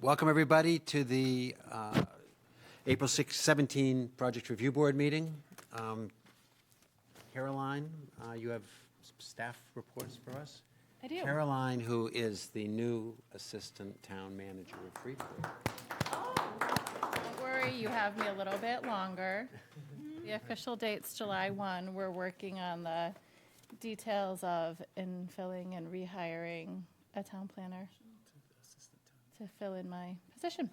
Welcome, everybody, to the April 6, 17 Project Review Board meeting. Caroline, you have some staff reports for us? I do. Caroline, who is the new Assistant Town Manager of Freeport. Oh, don't worry, you have me a little bit longer. The official date's July 1. We're working on the details of infilling and rehiring a town planner to fill in my position.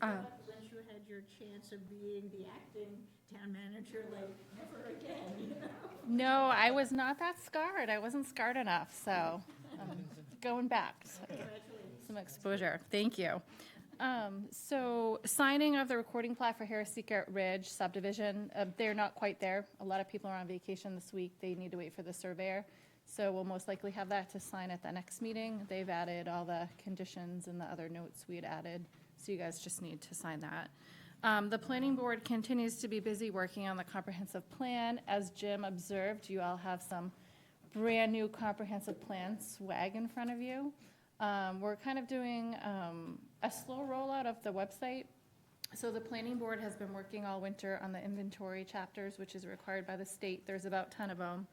Once you had your chance of being the acting town manager, like, never again, you know? No, I was not that scarred. I wasn't scarred enough, so I'm going back. Some exposure. Thank you. So signing of the recording plat for Harris Secret Ridge subdivision, they're not quite there. A lot of people are on vacation this week. They need to wait for the surveyor. So we'll most likely have that to sign at the next meeting. They've added all the conditions and the other notes we had added, so you guys just need to sign that. The planning board continues to be busy working on the comprehensive plan. As Jim observed, you all have some brand new comprehensive plan swag in front of you. We're kind of doing a slow rollout of the website. So the planning board has been working all winter on the inventory chapters, which is required by the state. There's about 10 of them.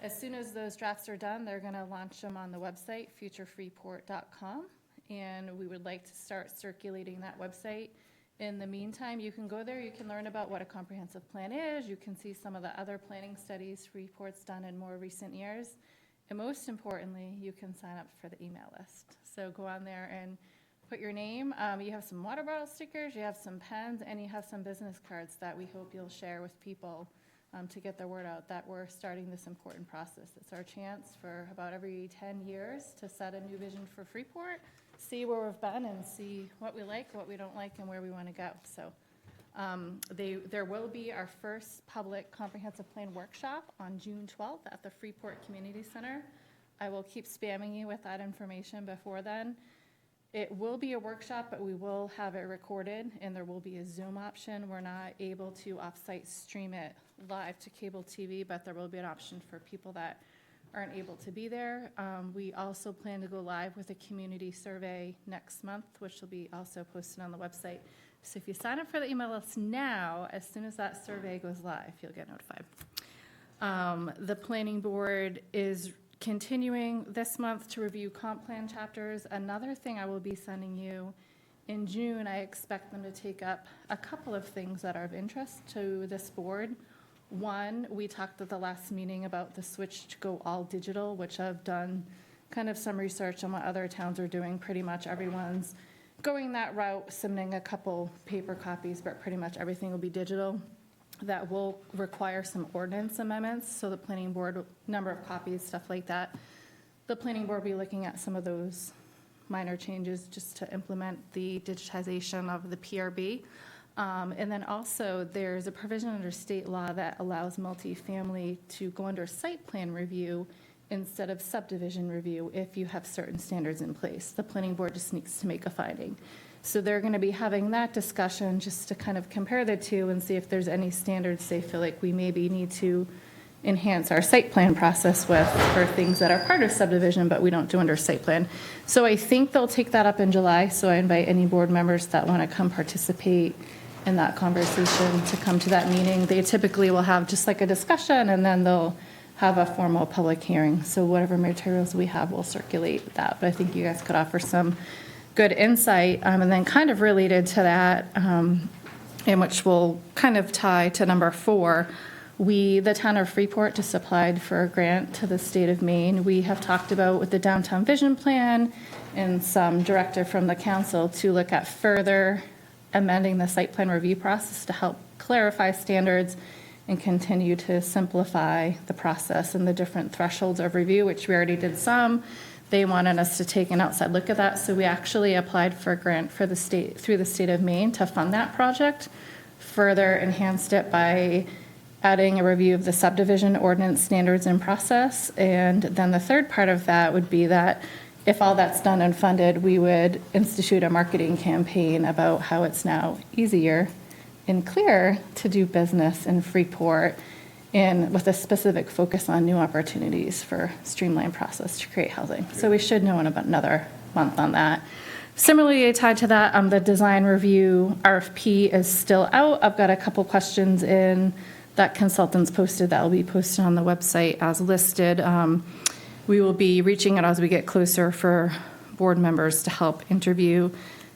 As soon as those drafts are done, they're going to launch them on the website, futurefreeport.com, and we would like to start circulating that website. In the meantime, you can go there, you can learn about what a comprehensive plan is, you can see some of the other planning studies Freeport's done in more recent years, and most importantly, you can sign up for the email list. So go on there and put your name. You have some water bottle stickers, you have some pens, and you have some business cards that we hope you'll share with people to get the word out that we're starting this important process. It's our chance for about every 10 years to set a new vision for Freeport, see where we've been, and see what we like, what we don't like, and where we want to go. So there will be our first public comprehensive plan workshop on June 12th at the Freeport Community Center. I will keep spamming you with that information before then. It will be a workshop, but we will have it recorded, and there will be a Zoom option. We're not able to off-site stream it live to cable TV, but there will be an option for people that aren't able to be there. We also plan to go live with a community survey next month, which will be also posted on the website. So if you sign up for the email list now, as soon as that survey goes live, you'll get notified. The planning board is continuing this month to review comp plan chapters. Another thing I will be sending you in June, I expect them to take up a couple of things that are of interest to this board. One, we talked at the last meeting about the switch to go all digital, which I've done kind of some research on what other towns are doing. Pretty much everyone's going that route, submitting a couple paper copies, but pretty much everything will be digital. That will require some ordinance amendments, so the planning board, number of copies, stuff like that. The planning board will be looking at some of those minor changes just to implement the digitization of the PRB. And then also there's a provision under state law that allows multifamily to go under site plan review instead of subdivision review if you have certain standards in place. The planning board just needs to make a finding. So they're going to be having that discussion just to kind of compare the two and see if there's any standards they feel like we maybe need to enhance our site plan process with for things that are part of subdivision but we don't do under site plan. So I think they'll take that up in July, so I invite any board members that want to come participate in that conversation to come to that meeting. They typically will have just like a discussion and then they'll have a formal public hearing. So whatever materials we have, we'll circulate that. But I think you guys could offer some good insight. And then kind of related to that, in which will kind of tie to number 4, the town of Freeport just applied for a grant to the state of Maine. We have talked about with the downtown vision plan and some directive from the council to look at further amending the site plan review process to help clarify standards and continue to simplify the process and the different thresholds of review, which we already did some. They wanted us to take an outside look at that, so we actually applied for a grant for the state through the state of Maine to fund that project. Further enhanced it by adding a review of the subdivision ordinance standards and process. And then the third part of that would be that if all that's done and funded, we would institute a marketing campaign about how it's now easier and clearer to do business in Freeport, and with a specific focus on new opportunities for streamlined process to create housing. So we should know in about another month on that. Similarly, tied to that, the design review RFP is still out. I've got a couple questions in that consultants posted that will be posted on the website as listed. We will be reaching out as we get closer for board members to help interview.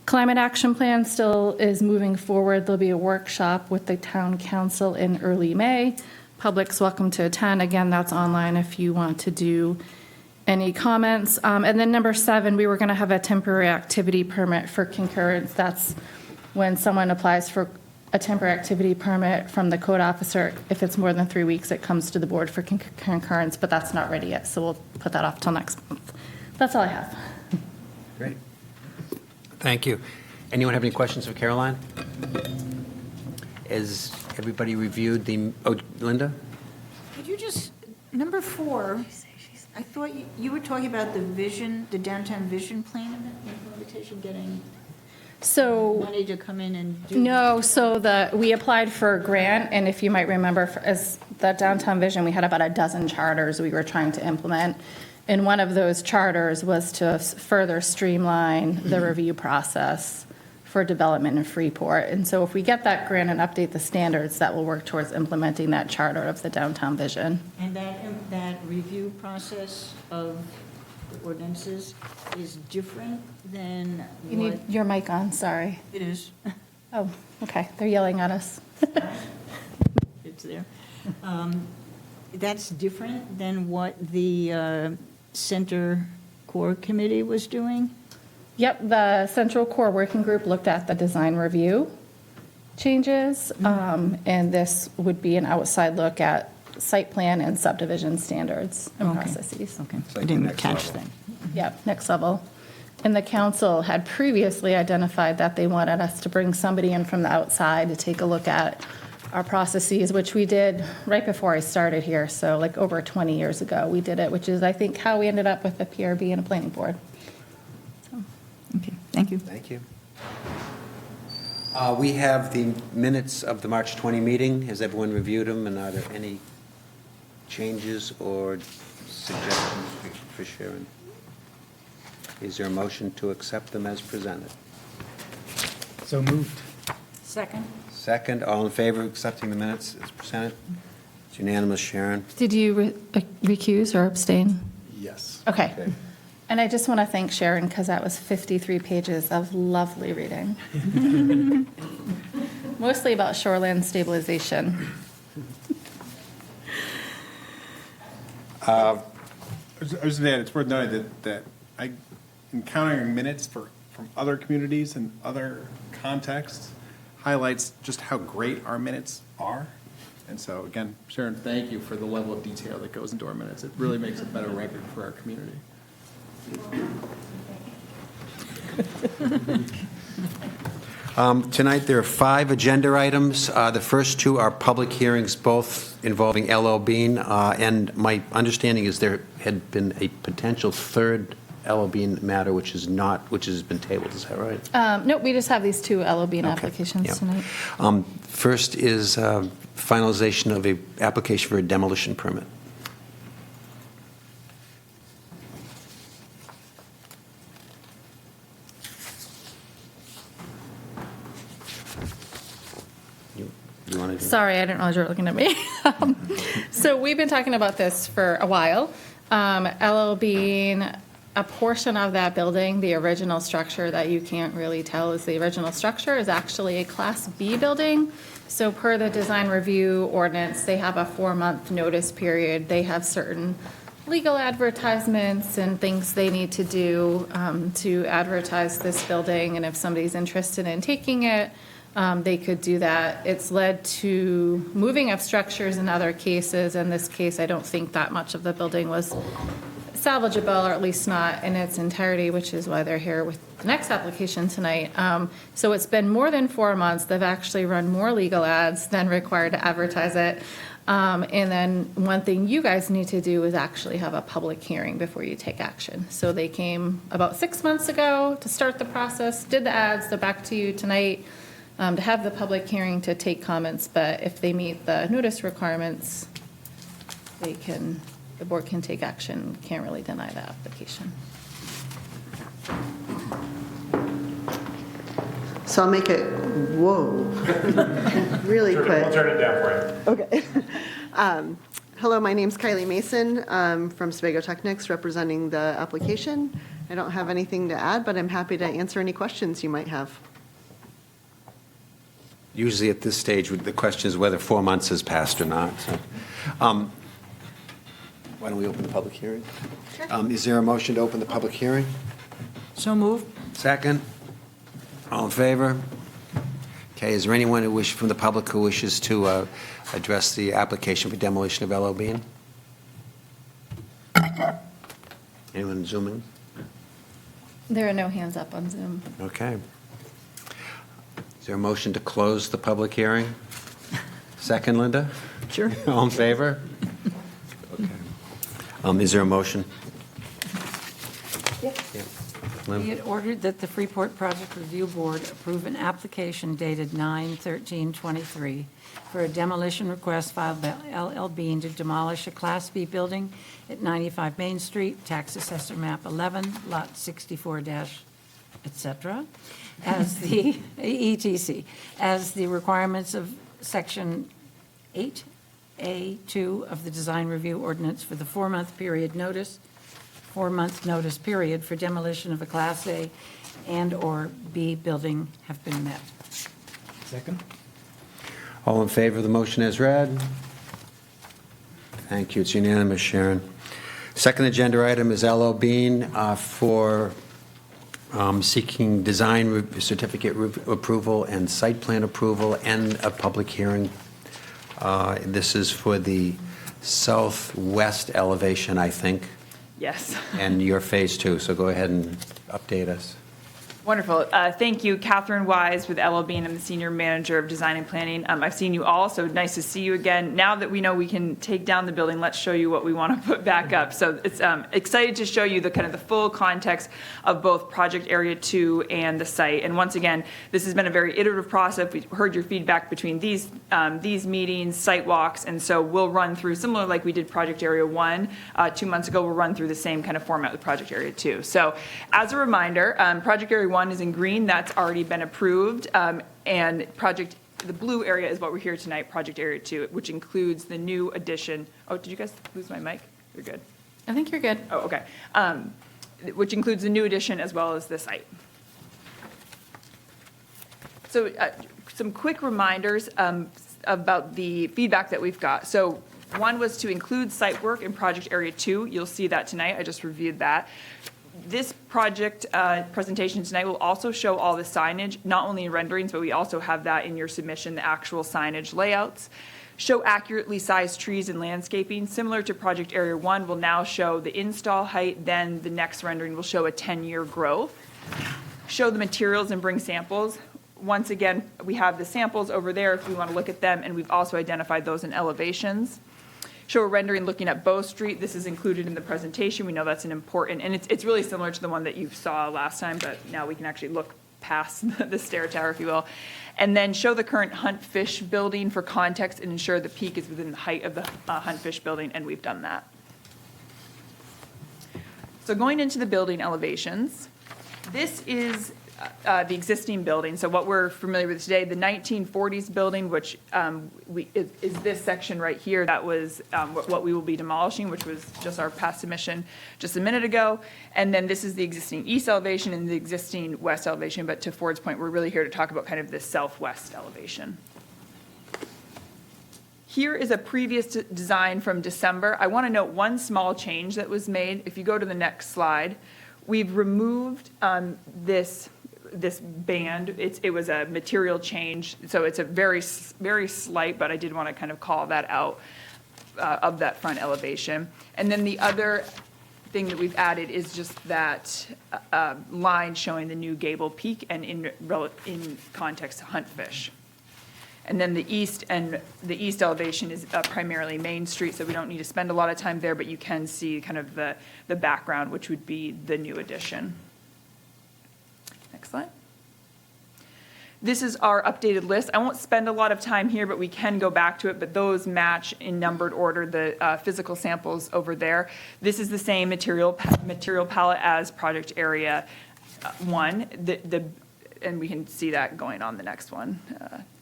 Climate action plan still is moving forward. There'll be a workshop with the town council in early May. Public's welcome to attend. Again, that's online if you want to do any comments. And then number 7, we were going to have a temporary activity permit for concurrence. That's when someone applies for a temporary activity permit from the code officer. If it's more than 3 weeks, it comes to the board for concurrence, but that's not ready yet, so we'll put that off till next month. That's all I have. Great. Thank you. Anyone have any questions for Caroline? Has everybody reviewed the, oh, Linda? Could you just, number 4, I thought you were talking about the vision, the downtown vision plan implementation, getting So, money to come in and do. no, so we applied for a grant, and if you might remember, as the downtown vision, we had about a dozen charters we were trying to implement. And one of those charters was to further streamline the review process for development in Freeport. And so if we get that grant and update the standards, that will work towards implementing that charter of the downtown vision. And that review process of the ordinances is different than You what need your mic on, sorry. it is. Oh, okay, they're yelling at us. It's there. That's different than what the Center Core Committee was doing? Yep, the Central Core Working Group looked at the design review changes, and this would be an outside look at site plan and subdivision standards and Okay. processes. Okay, It's I like the didn't next catch level. that. Yep, next level. And the council had previously identified that they wanted us to bring somebody in from the outside to take a look at our processes, which we did right before I started here, so like over 20 years ago, we did it, which is, I think, how we ended up with the PRB and a planning board. Okay, thank you. Thank you. We have the minutes of the March 20 meeting. Has everyone reviewed them, and are there any changes or suggestions for Sharon? Is there a motion to accept them as presented? So moved. Second? Second, all in favor of accepting the minutes as presented? It's unanimous, Sharon. Did you recuse or abstain? Yes. Okay. Okay. And I just want to thank Sharon, because that was 53 pages of lovely reading. Mostly about shoreline stabilization. I was going to add, it's worth noting that I, encountering minutes from other communities and other contexts highlights just how great our minutes are. And so, again, Sharon, thank you for the level of detail that goes into our minutes. It really makes a better record for our community. Tonight, there are 5 agenda items. The first 2 are public hearings, both involving L.L. Bean, and my understanding is there had been a potential third L.L. Bean matter, which has been tabled. Is that right? Nope, we just have these 2 LOB Okay, applications yeah. tonight. First is finalization of a application for a demolition permit. You want to? Sorry, I didn't realize you were looking at me. So we've been talking about this for a while. LL being a portion of that building, the original structure that you can't really tell is the original structure, is actually a Class B building. So per the design review ordinance, they have a 4-month notice period. They have certain legal advertisements and things they need to do to advertise this building. And if somebody's interested in taking it, they could do that. It's led to moving of structures in other cases. In this case, I don't think that much of the building was salvageable, or at least not in its entirety, which is why they're here with the next application tonight. So it's been more than 4 months. They've actually run more legal ads than required to advertise it. And then one thing you guys need to do is actually have a public hearing before you take action. So they came about 6 months ago to start the process, did the ads, they're back to you tonight to have the public hearing to take comments. But if they meet the notice requirements, the board can take action, can't really deny the application. So I'll make it, whoa, really quick. We'll turn it down for you. Okay. Hello, my name's Kylie Mason from Sebago Technics, representing the application. I don't have anything to add, but I'm happy to answer any questions you might have. Usually at this stage, the question is whether 4 months has passed or not. So, why don't we open the public hearing? Is there a motion to open the public hearing? So moved. Second? All in favor? Okay, is there anyone from the public who wishes to address the application for demolition of L.O. Bean? Anyone zooming? There are no hands up on Zoom. Okay. Is there a motion to close the public hearing? Second, Linda? Sure. All in favor? Okay. Is there a motion? Yep. Yeah. Be Lynn? it ordered that the Freeport Project Review Board approve an application dated 9/13/23 for a demolition request filed by LL Bean to demolish a Class B building at 95 Main Street, Tax Assessor Map 11, Lot 64 et cetera, as the ETC, as the requirements of Section 8A2 of the Design Review Ordinance for the 4-month notice period for demolition of a Class A and/or B building have been met. Second? All in favor of the motion as read? Thank you. It's unanimous, Sharon. Second agenda item is L.O. Bean for seeking design certificate approval and site plan approval and a public hearing. This is for the southwest elevation, I think, Yes. and your phase 2. So go ahead and update us. Wonderful. Thank you, Catherine Wise with LL Bean. I'm the Senior Manager of Design and Planning. I've seen you all, so nice to see you again. Now that we know we can take down the building, let's show you what we want to put back up. So it's excited to show you the kind of the full context of both Project Area 2 and the site. And once again, this has been a very iterative process. We heard your feedback between these meetings, site walks, and so we'll run through, similar like we did Project Area 1 2 months ago, we'll run through the same kind of format with Project Area 2. So as a reminder, Project Area 1 is in green. That's already been approved. And the blue area is what we're here tonight, Project Area 2, which includes the new addition. Oh, did you guys lose my mic? You're good. I think you're good. Oh, okay. Which includes the new addition as well as the site. So some quick reminders about the feedback that we've got. So one was to include site work in Project Area 2. You'll see that tonight. I just reviewed that. This project presentation tonight will also show all the signage, not only in renderings, but we also have that in your submission, the actual signage layouts. Show accurately sized trees and landscaping. Similar to Project Area 1, will now show the install height, then the next rendering will show a 10-year growth. Show the materials and bring samples. Once again, we have the samples over there if we want to look at them, and we've also identified those in elevations. Show a rendering looking at Bow Street. This is included in the presentation. We know that's an important, and it's really similar to the one that you saw last time, but now we can actually look past the stair tower, if you will. And then show the current Hunt Fish building for context and ensure the peak is within the height of the Hunt Fish building, and we've done that. So going into the building elevations, this is the existing building. So what we're familiar with today, the 1940s building, which is this section right here. That was what we will be demolishing, which was just our past submission just a minute ago. And then this is the existing east elevation and the existing west elevation. But to Ford's point, we're really here to talk about kind of this southwest elevation. Here is a previous design from December. I want to note one small change that was made. If you go to the next slide, we've removed this band. It was a material change, so it's a very, very slight, but I did want to kind of call that out of that front elevation. And then the other thing that we've added is just that line showing the new gable peak and in context to Hunt Fish. And then the east elevation is primarily Main Street, so we don't need to spend a lot of time there, but you can see kind of the background, which would be the new addition. Next slide. This is our updated list. I won't spend a lot of time here, but we can go back to it, but those match in numbered order the physical samples over there. This is the same material palette as Project Area 1. and we can see that going on the next one.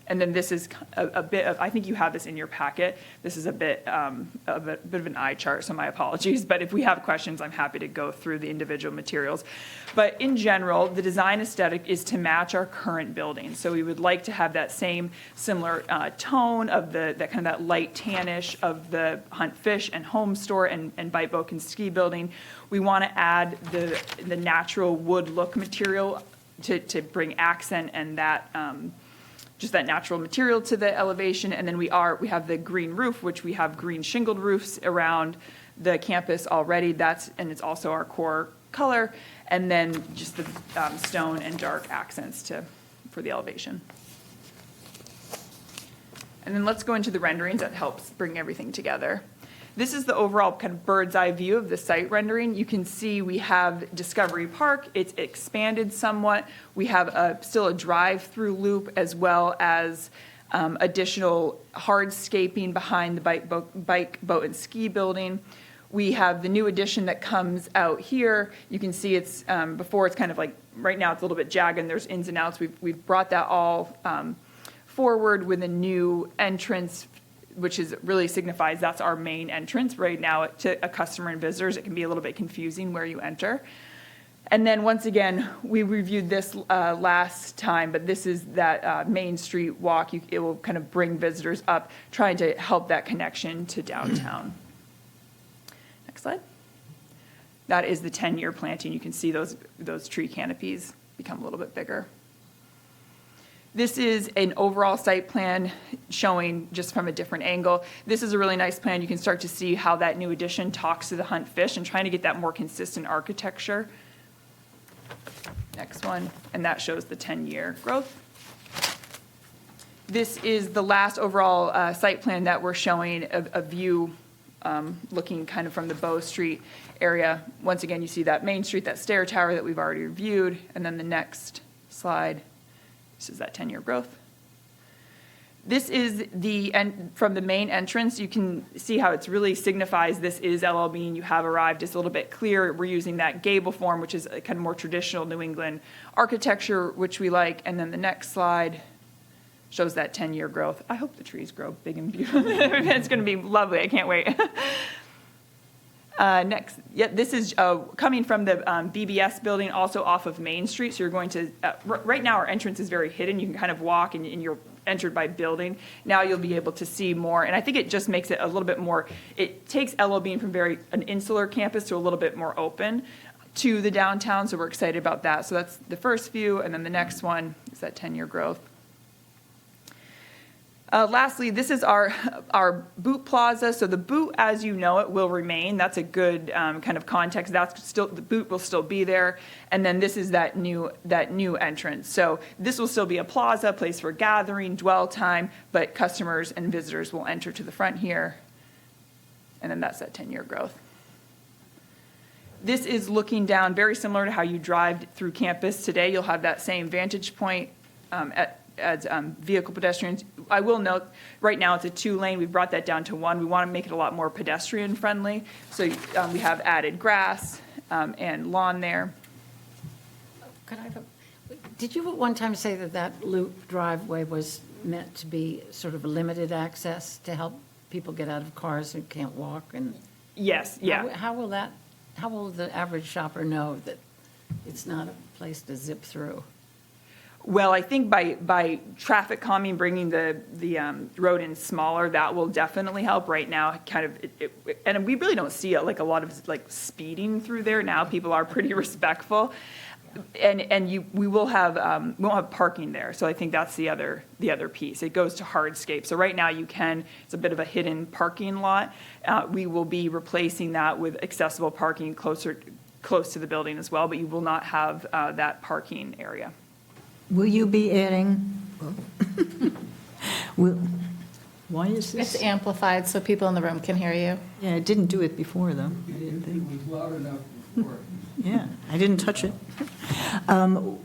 And then this is a bit of, I think you have this in your packet. This is a bit of an eye chart, so my apologies. But if we have questions, I'm happy to go through the individual materials. But in general, the design aesthetic is to match our current building. So we would like to have that same similar tone of that kind of that light tannish of the Hunt Fish and Home Store and Bite Boat and Ski Building. We want to add the natural wood look material to bring accent and that just that natural material to the elevation. And then we have the green roof, which we have green shingled roofs around the campus already. And it's also our core color. And then just the stone and dark accents for the elevation. And then let's go into the renderings that helps bring everything together. This is the overall kind of bird's eye view of the site rendering. You can see we have Discovery Park. It's expanded somewhat. We have still a drive-through loop as well as additional hardscaping behind the bike, boat, and ski building. We have the new addition that comes out here. You can see it's before it's kind of like, right now it's a little bit jagged and there's ins and outs. We've brought that all forward with a new entrance, which really signifies that's our main entrance. Right now, to a customer and visitors, it can be a little bit confusing where you enter. And then once again, we reviewed this last time, but this is that Main Street walk. It will kind of bring visitors up, trying to help that connection to downtown. Next slide. That is the 10-year planting. You can see those tree canopies become a little bit bigger. This is an overall site plan showing just from a different angle. This is a really nice plan. You can start to see how that new addition talks to the Hunt Fish and trying to get that more consistent architecture. Next one, and that shows the 10-year growth. This is the last overall site plan that we're showing a view looking kind of from the Bow Street area. Once again, you see that Main Street, that stair tower that we've already reviewed, and then the next slide. This is that 10-year growth. This is from the main entrance. You can see how it really signifies this is LL Bean. You have arrived. It's a little bit clear. We're using that gable form, which is a kind of more traditional New England architecture, which we like. And then the next slide shows that 10-year growth. I hope the trees grow big and beautiful. It's going to be lovely. I can't wait. Next, this is coming from the BBS building, also off of Main Street. So you're going to, right now our entrance is very hidden. You can kind of walk and you're entered by building. Now you'll be able to see more. And I think it just makes it a little bit more, it takes LL Bean from an insular campus to a little bit more open to the downtown. So we're excited about that. So that's the first view. And then the next one is that 10-year growth. Lastly, this is our boot plaza. So the boot, as you know it, will remain. That's a good kind of context. The boot will still be there. And then this is that new entrance. So this will still be a plaza, a place for gathering, dwell time, but customers and visitors will enter to the front here. And then that's that 10-year growth. This is looking down, very similar to how you drive through campus today. You'll have that same vantage point as vehicle pedestrians. I will note, right now it's a 2-lane. We've brought that down to 1. We want to make it a lot more pedestrian friendly. So we have added grass and lawn there. Did you at one time say that loop driveway was meant to be sort of a limited access to help people get out of cars who can't walk? And Yes, yeah. How will the average shopper know that it's not a place to zip through? Well, I think by traffic calming, bringing the road in smaller, that will definitely help. Right now, kind of, and we really don't see a lot of speeding through there now. People are pretty respectful, and we won't have parking there. So I think that's the other piece. It goes to hardscape. So right now it's a bit of a hidden parking lot. We will be replacing that with accessible parking close to the building as well. But you will not have that parking area. Will you be adding, why is this? It's amplified so people in the room can hear you. Yeah, it didn't do it before, though. I didn't think. It was loud enough before. Yeah, I didn't touch it.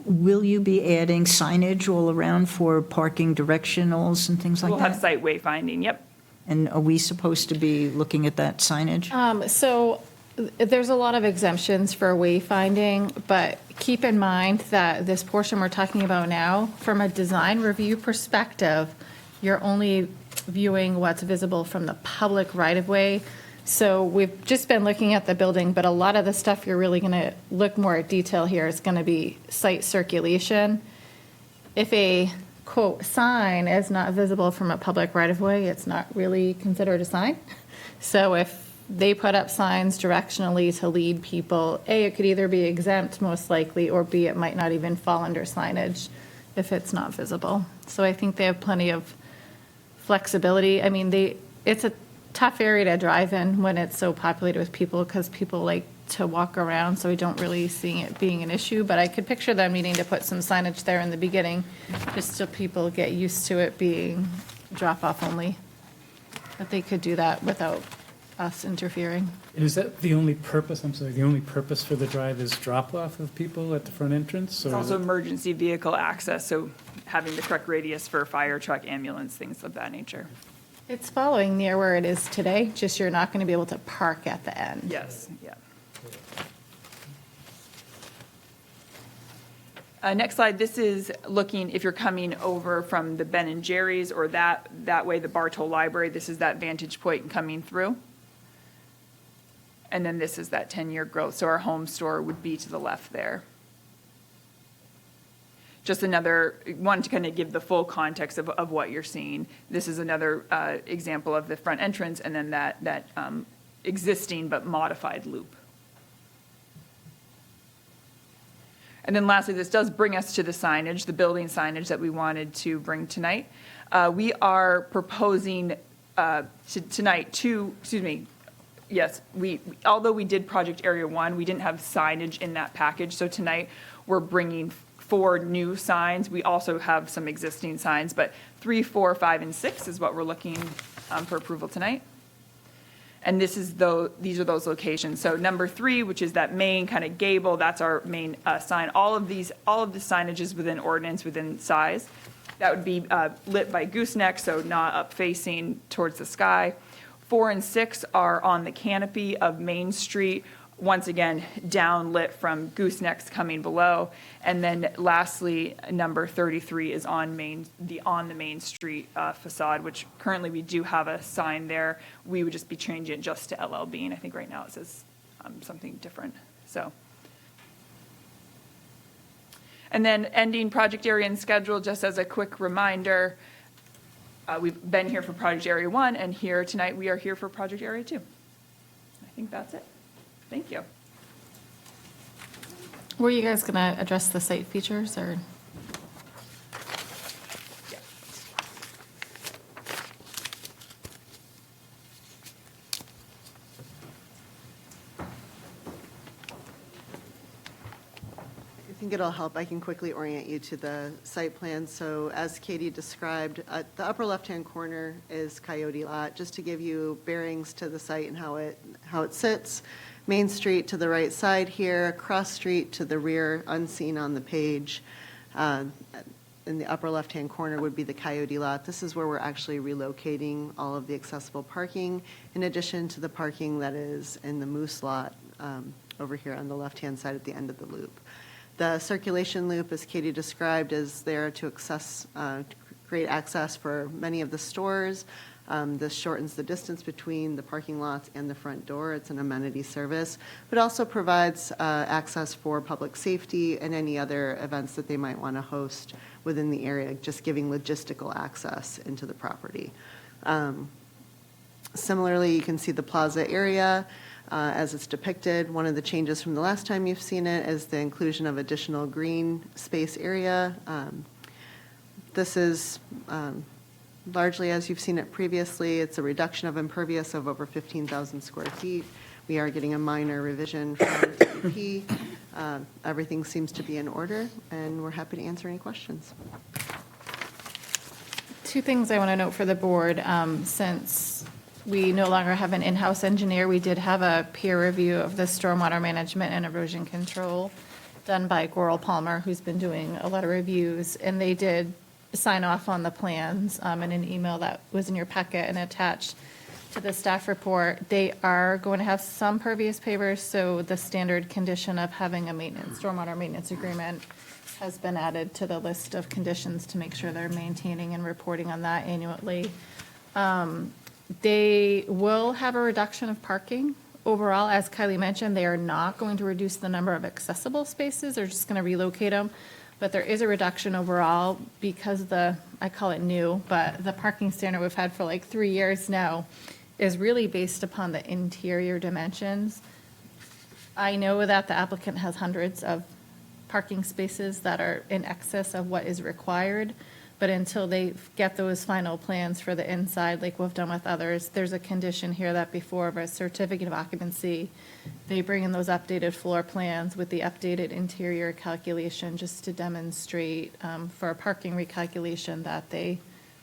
Will you be adding signage all around for parking directionals and things like We'll have that? site wayfinding, yep. And are we supposed to be looking at that signage? So There's a lot of exemptions for wayfinding, but keep in mind that this portion we're talking about now, from a design review perspective, you're only viewing what's visible from the public right-of-way. So we've just been looking at the building, but a lot of the stuff you're really going to look more at detail here is going to be site circulation. If a, quote, sign is not visible from a public right-of-way, it's not really considered a sign. So if they put up signs directionally to lead people, A, it could either be exempt most likely, or B, it might not even fall under signage if it's not visible. So I think they have plenty of flexibility. I mean, it's a tough area to drive in when it's so populated with people, because people like to walk around, so we don't really see it being an issue. But I could picture them needing to put some signage there in the beginning, just so people get used to it being drop-off only. But they could do that without us interfering. And is that the only purpose, I'm sorry, the only purpose for the drive is drop-off of people at the front entrance? It's or is also it- emergency vehicle access, so having the correct radius for fire truck, ambulance, things of that nature. It's following near where it is today, just you're not going to be able to park at the end. Yes, yeah. Next slide, this is looking, if you're coming over from the Ben and Jerry's or that way, the Bartow Library, this is that vantage point coming through. And then this is that 10-year growth, so our home store would be to the left there. Just another one to kind of give the full context of what you're seeing. This is another example of the front entrance, and then that existing but modified loop. And then lastly, this does bring us to the signage, the building signage that we wanted to bring tonight. We are proposing yes, although we did Project Area 1, we didn't have signage in that package, so tonight we're bringing 4 new signs. We also have some existing signs, but 3, 4, 5, and 6 is what we're looking for approval tonight. And these are those locations. So number 3, which is that main kind of gable, that's our main sign. All of the signage is within ordinance, within size. That would be lit by gooseneck, so not up facing towards the sky. 4 and 6 are on the canopy of Main Street, once again, downlit from goosenecks coming below. And then lastly, number 33 is on the Main Street facade, which currently we do have a sign there. We would just be changing it just to LL Bean. I think right now it says something different, so. And then ending project area and schedule, just as a quick reminder, we've been here for Project Area 1, and here tonight we are here for Project Area 2. I think that's it. Thank you. Were you guys going to address the site features, or? Yeah. I think it'll help. I can quickly orient you to the site plan. So as Katie described, at the upper left-hand corner is Coyote Lot, just to give you bearings to the site and how it sits. Main Street to the right side here, Cross Street to the rear, unseen on the page. In the upper left-hand corner would be the Coyote Lot. This is where we're actually relocating all of the accessible parking, in addition to the parking that is in the Moose Lot over here on the left-hand side at the end of the loop. The circulation loop, as Katie described, is there to create access for many of the stores. This shortens the distance between the parking lots and the front door. It's an amenity service, but also provides access for public safety and any other events that they might want to host within the area, just giving logistical access into the property. Similarly, you can see the plaza area as it's depicted. One of the changes from the last time you've seen it is the inclusion of additional green space area. This is largely as you've seen it previously. It's a reduction of impervious of over 15,000 square feet. We are getting a minor revision from DEP. Everything seems to be in order, and we're happy to answer any questions. 2 things I want to note for the board. Since we no longer have an in-house engineer, we did have a peer review of the stormwater management and erosion control done by Goral Palmer, who's been doing a lot of reviews, and they did sign off on the plans in an email that was in your packet and attached. to the staff report, they are going to have some pervious pavers, so the standard condition of having a stormwater maintenance agreement has been added to the list of conditions to make sure they're maintaining and reporting on that annually. They will have a reduction of parking. Overall, as Kylie mentioned, they are not going to reduce the number of accessible spaces, they're just going to relocate them. But there is a reduction overall because I call it new, but the parking standard we've had for like 3 years now is really based upon the interior dimensions. I know that the applicant has hundreds of parking spaces that are in excess of what is required, but until they get those final plans for the inside, like we've done with others, there's a condition here that before of a certificate of occupancy, they bring in those updated floor plans with the updated interior calculation, just to demonstrate for a parking recalculation that they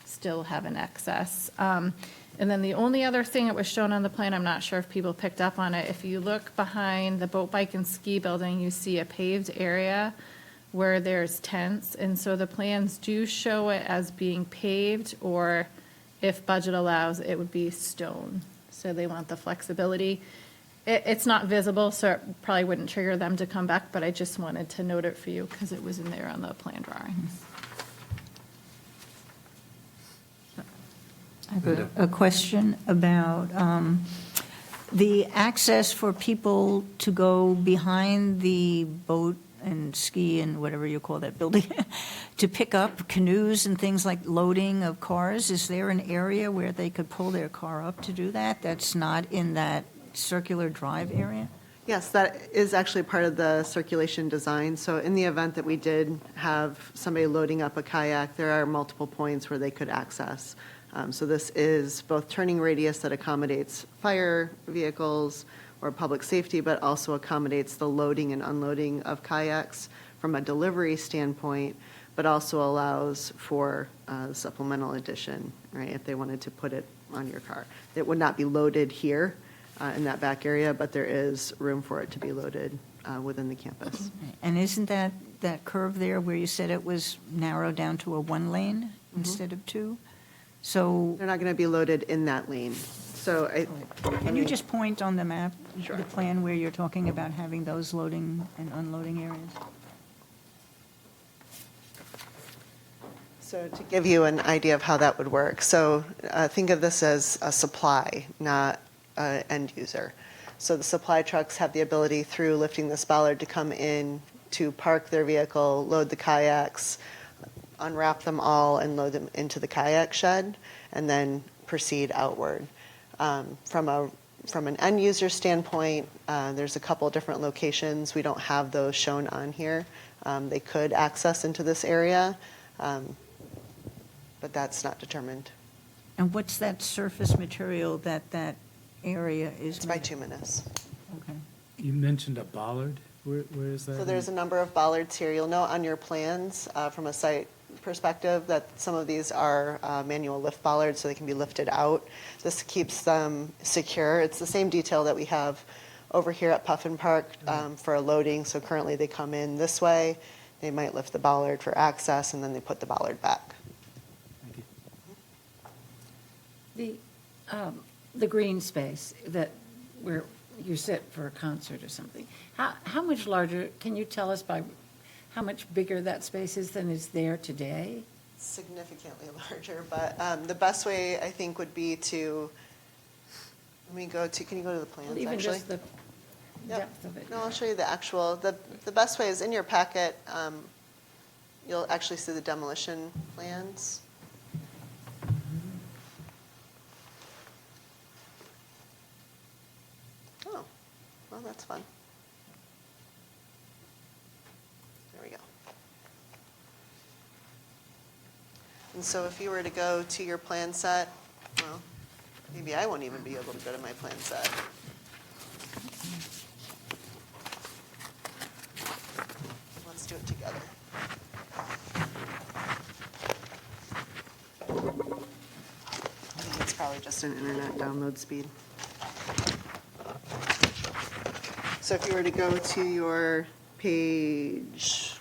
still have an excess. And then the only other thing that was shown on the plan, I'm not sure if people picked up on it, if you look behind the boat, bike, and ski building, you see a paved area where there's tents, and so the plans do show it as being paved, or if budget allows, it would be stone. So they want the flexibility. It's not visible, so it probably wouldn't trigger them to come back, but I just wanted to note it for you because it was in there on the plan drawings. I have a question about the access for people to go behind the boat and ski and whatever you call that building, to pick up canoes and things like loading of cars. Is there an area where they could pull their car up to do that that's not in that circular drive area? Yes, that is actually part of the circulation design. So in the event that we did have somebody loading up a kayak, there are multiple points where they could access. So this is both turning radius that accommodates fire vehicles or public safety, but also accommodates the loading and unloading of kayaks from a delivery standpoint, but also allows for supplemental addition, right, if they wanted to put it on your car. It would not be loaded here in that back area, but there is room for it to be loaded within the campus. And isn't that curve there where you said it was narrowed down to a one lane instead of two? So They're not going to be loaded in that lane. So can you just point on the map, the plan where you're talking about having those loading and unloading areas? So to give you an idea of how that would work, so think of this as a supply, not an end user. So the supply trucks have the ability through lifting this bollard to come in to park their vehicle, load the kayaks, unwrap them all and load them into the kayak shed, and then proceed outward. From an end user standpoint, there's a couple different locations. We don't have those shown on here. They could access into this area, but that's not determined. And what's that surface material that area is? It's bituminous. Okay. You mentioned a bollard. Where is that? So there's a number of bollards here. You'll note on your plans from a site perspective that some of these are manual lift bollards, so they can be lifted out. This keeps them secure. It's the same detail that we have over here at Puffin Park for a loading. So currently they come in this way, they might lift the bollard for access, and then they put the bollard back. Thank you. The green space that where you sit for a concert or something, how much larger, can you tell us by how much bigger that space is than is there today? Significantly larger, but the best way I think would be to, can you go to the plans Even actually? just the Yep. depth of it. No, I'll show you the actual, the best way is in your packet, you'll actually see the demolition plans. Oh, well, that's fun. There we go. And so if you were to go to your plan set, well, maybe I won't even be able to go to my plan set. Let's do it together. I think it's probably just an internet download speed. So if you were to go to your page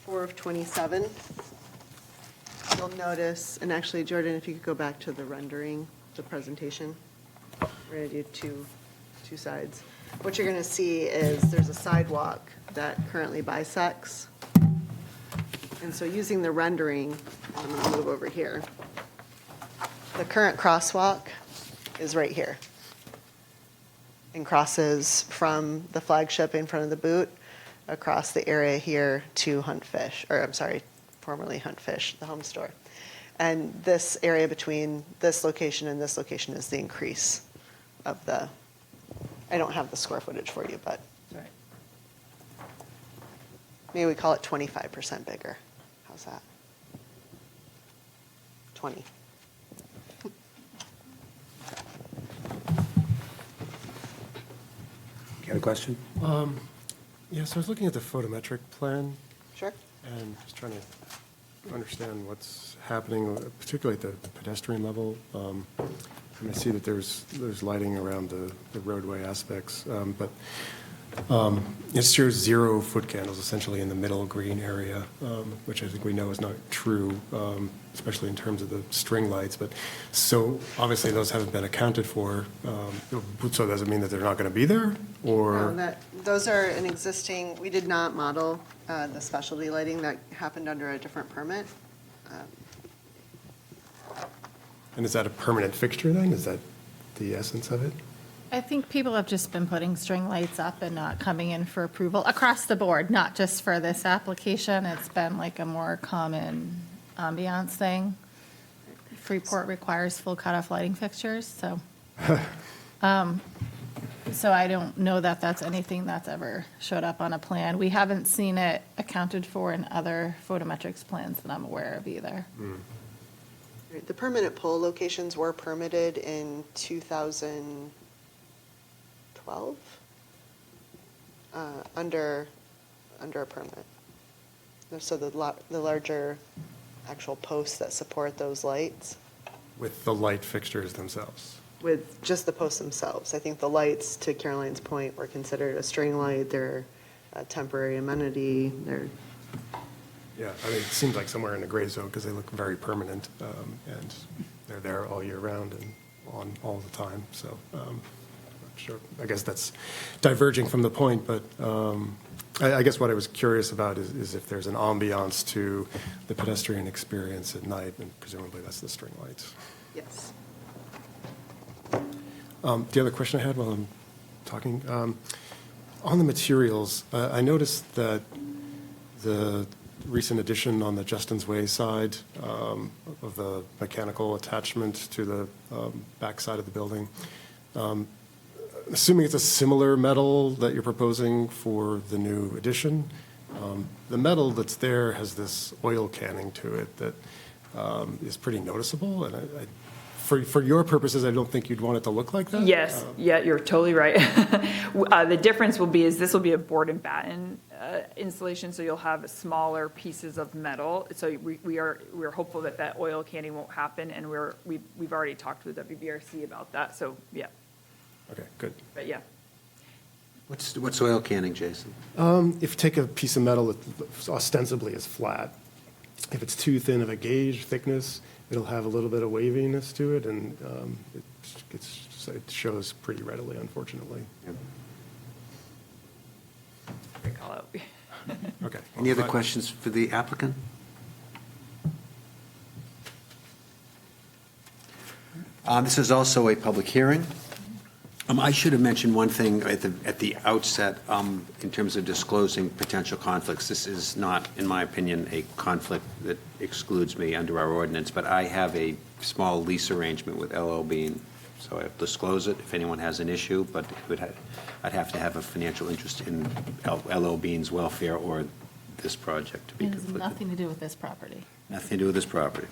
4 of 27, you'll notice, and actually, Jordan, if you could go back to the rendering, the presentation. We're going to do two sides. What you're going to see is there's a sidewalk that currently bisects. And so using the rendering, I'm going to move over here. The current crosswalk is right here and crosses from the flagship in front of the boot across the area here to Hunt Fish, or I'm sorry, formerly Hunt Fish, the home store. And this area between this location and this location is the increase of the, I don't have the square footage for you, but maybe we call it 25% bigger. How's that? 20. You got a question? Yeah, so I was looking at the photometric plan Sure. and just trying to understand what's happening, particularly at the pedestrian level. And I see that there's lighting around the roadway aspects, but it shows 0 foot candles essentially in the middle green area, which I think we know is not true, especially in terms of the string lights. But so obviously those haven't been accounted for. So does it mean that they're not going to be there, or? Those are an existing, we did not model the specialty lighting that happened under a different permit. And is that a permanent fixture then? Is that the essence of it? I think people have just been putting string lights up and not coming in for approval across the board, not just for this application. It's been like a more common ambiance thing. Freeport requires full cutoff lighting fixtures, so. So I don't know that that's anything that's ever showed up on a plan. We haven't seen it accounted for in other photometrics plans that I'm aware of either. The permanent pole locations were permitted in 2012 under a permit. So the larger actual posts that support those lights. With the light fixtures themselves? With just the posts themselves. I think the lights, to Caroline's point, were considered a string light. They're a temporary amenity. They're Yeah, I mean, it seems like somewhere in the gray zone because they look very permanent, and they're there all year round and on all the time. So, I'm not sure. I guess that's diverging from the point, but I guess what I was curious about is if there's an ambiance to the pedestrian experience at night, and presumably that's the string lights. yes. The other question I had while I'm talking, on the materials, I noticed that the recent addition on the Justin's Way side of the mechanical attachment to the back side of the building, assuming it's a similar metal that you're proposing for the new addition, the metal that's there has this oil canning to it that is pretty noticeable, and for your purposes, I don't think you'd want it to look like that? Yes, yeah, you're totally right. The difference will be is this will be a board and batten installation, so you'll have smaller pieces of metal. So we're hopeful that that oil canning won't happen, and we've already talked with WBRC about that. So yeah, Okay, good. but yeah. What's oil canning, Jason? If you take a piece of metal that ostensibly is flat, if it's too thin of a gauge thickness, it'll have a little bit of waviness to it, and it shows pretty readily, unfortunately. Great call out. Okay. Any other questions for the applicant? This is also a public hearing. I should have mentioned one thing at the outset in terms of disclosing potential conflicts. This is not, in my opinion, a conflict that excludes me under our ordinance, but I have a small lease arrangement with LL Bean, so I disclose it if anyone has an issue, but I'd have to have a financial interest in LL Bean's welfare or this project to be It has conflicted. nothing to do with this property. Nothing to do with this property.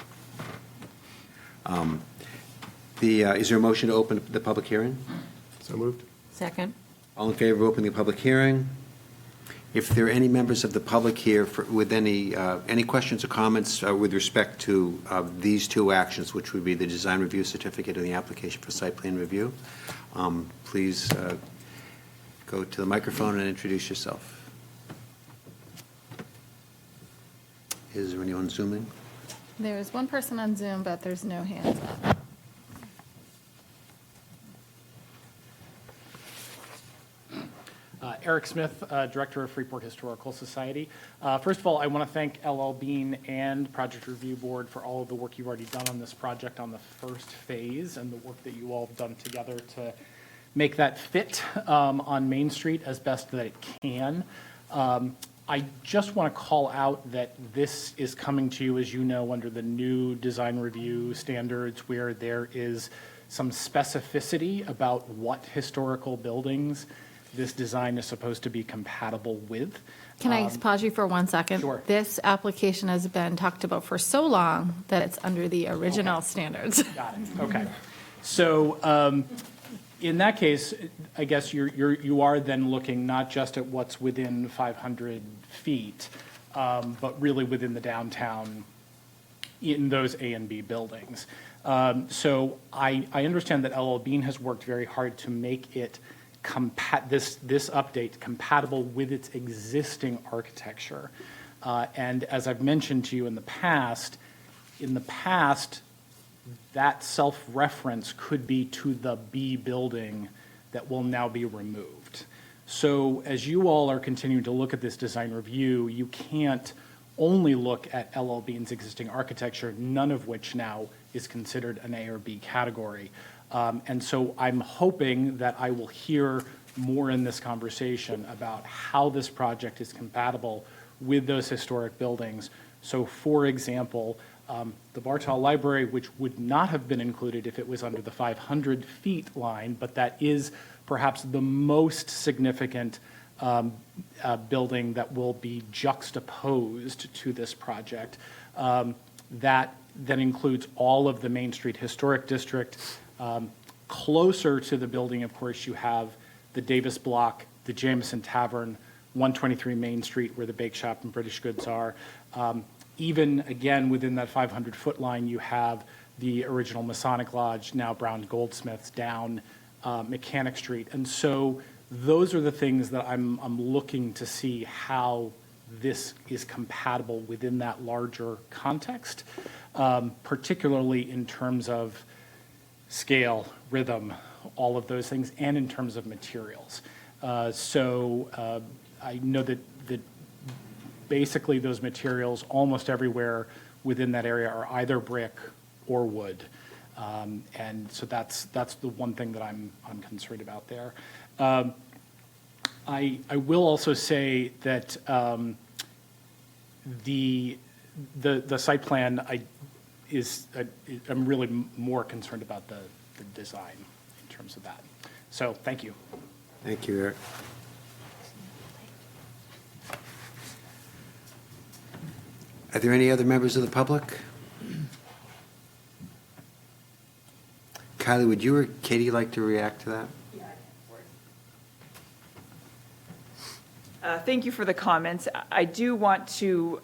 Is there a motion to open the public hearing? So moved? Second? All in favor of opening the public hearing? If there are any members of the public here with any questions or comments with respect to these two actions, which would be the design review certificate and the application for site plan review, please go to the microphone and introduce yourself. Is there anyone Zooming? There is one person on Zoom, but there's no hands up. Eric Smith, Director of Freeport Historical Society. First of all, I want to thank LL Bean and Project Review Board for all of the work you've already done on this project on the first phase and the work that you all have done together to make that fit on Main Street as best that it can. I just want to call out that this is coming to you, as you know, under the new design review standards where there is some specificity about what historical buildings this design is supposed to be compatible with. Can I pause you for 1 second? Sure. This application has been talked about for so long that it's under the original standards. Got it, okay. So in that case, I guess you are then looking not just at what's within 500 feet, but really within the downtown in those A and B buildings. So I understand that LL Bean has worked very hard to make it this update compatible with its existing architecture. And as I've mentioned to you in the past, that self-reference could be to the B building that will now be removed. So as you all are continuing to look at this design review, you can't only look at LL Bean's existing architecture, none of which now is considered an A or B category. And so I'm hoping that I will hear more in this conversation about how this project is compatible with those historic buildings. So for example, the Bartol Library, which would not have been included if it was under the 500 feet line, but that is perhaps the most significant building that will be juxtaposed to this project. That includes all of the Main Street Historic District. Closer to the building, of course, you have the Davis Block, the Jameson Tavern, 123 Main Street where the Bake Shop and British Goods are. Even, again, within that 500-foot line, you have the original Masonic Lodge, now Brown Goldsmiths, down Mechanic Street. And so those are the things that I'm looking to see how this is compatible within that larger context, particularly in terms of scale, rhythm, all of those things, and in terms of materials. So I know that basically those materials almost everywhere within that area are either brick or wood. And so that's the one thing that I'm concerned about there. I will also say that the site plan I'm really more concerned about the design in terms of that. So thank you. Thank you, Eric. Are there any other members of the public? Kylie, would you or Katie like to react to that? Thank you for the comments. I do want to,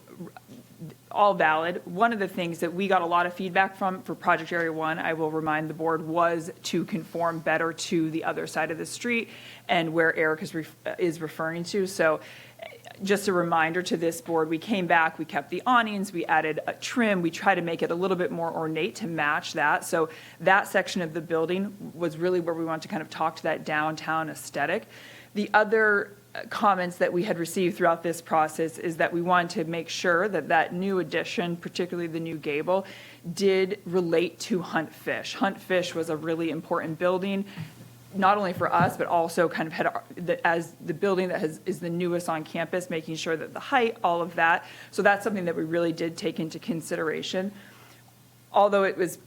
all valid. One of the things that we got a lot of feedback from for Project Area 1, I will remind the board, was to conform better to the other side of the street and where Eric is referring to. So just a reminder to this board, we came back, we kept the awnings, we added a trim, we tried to make it a little bit more ornate to match that. So that section of the building was really where we wanted to kind of talk to that downtown aesthetic. The other comments that we had received throughout this process is that we wanted to make sure that that new addition, particularly the new gable, did relate to Hunt Fish. Hunt Fish was a really important building, not only for us, but also kind of had as the building that is the newest on campus, making sure that the height, all of that. So that's something that we really did take into consideration. Although it was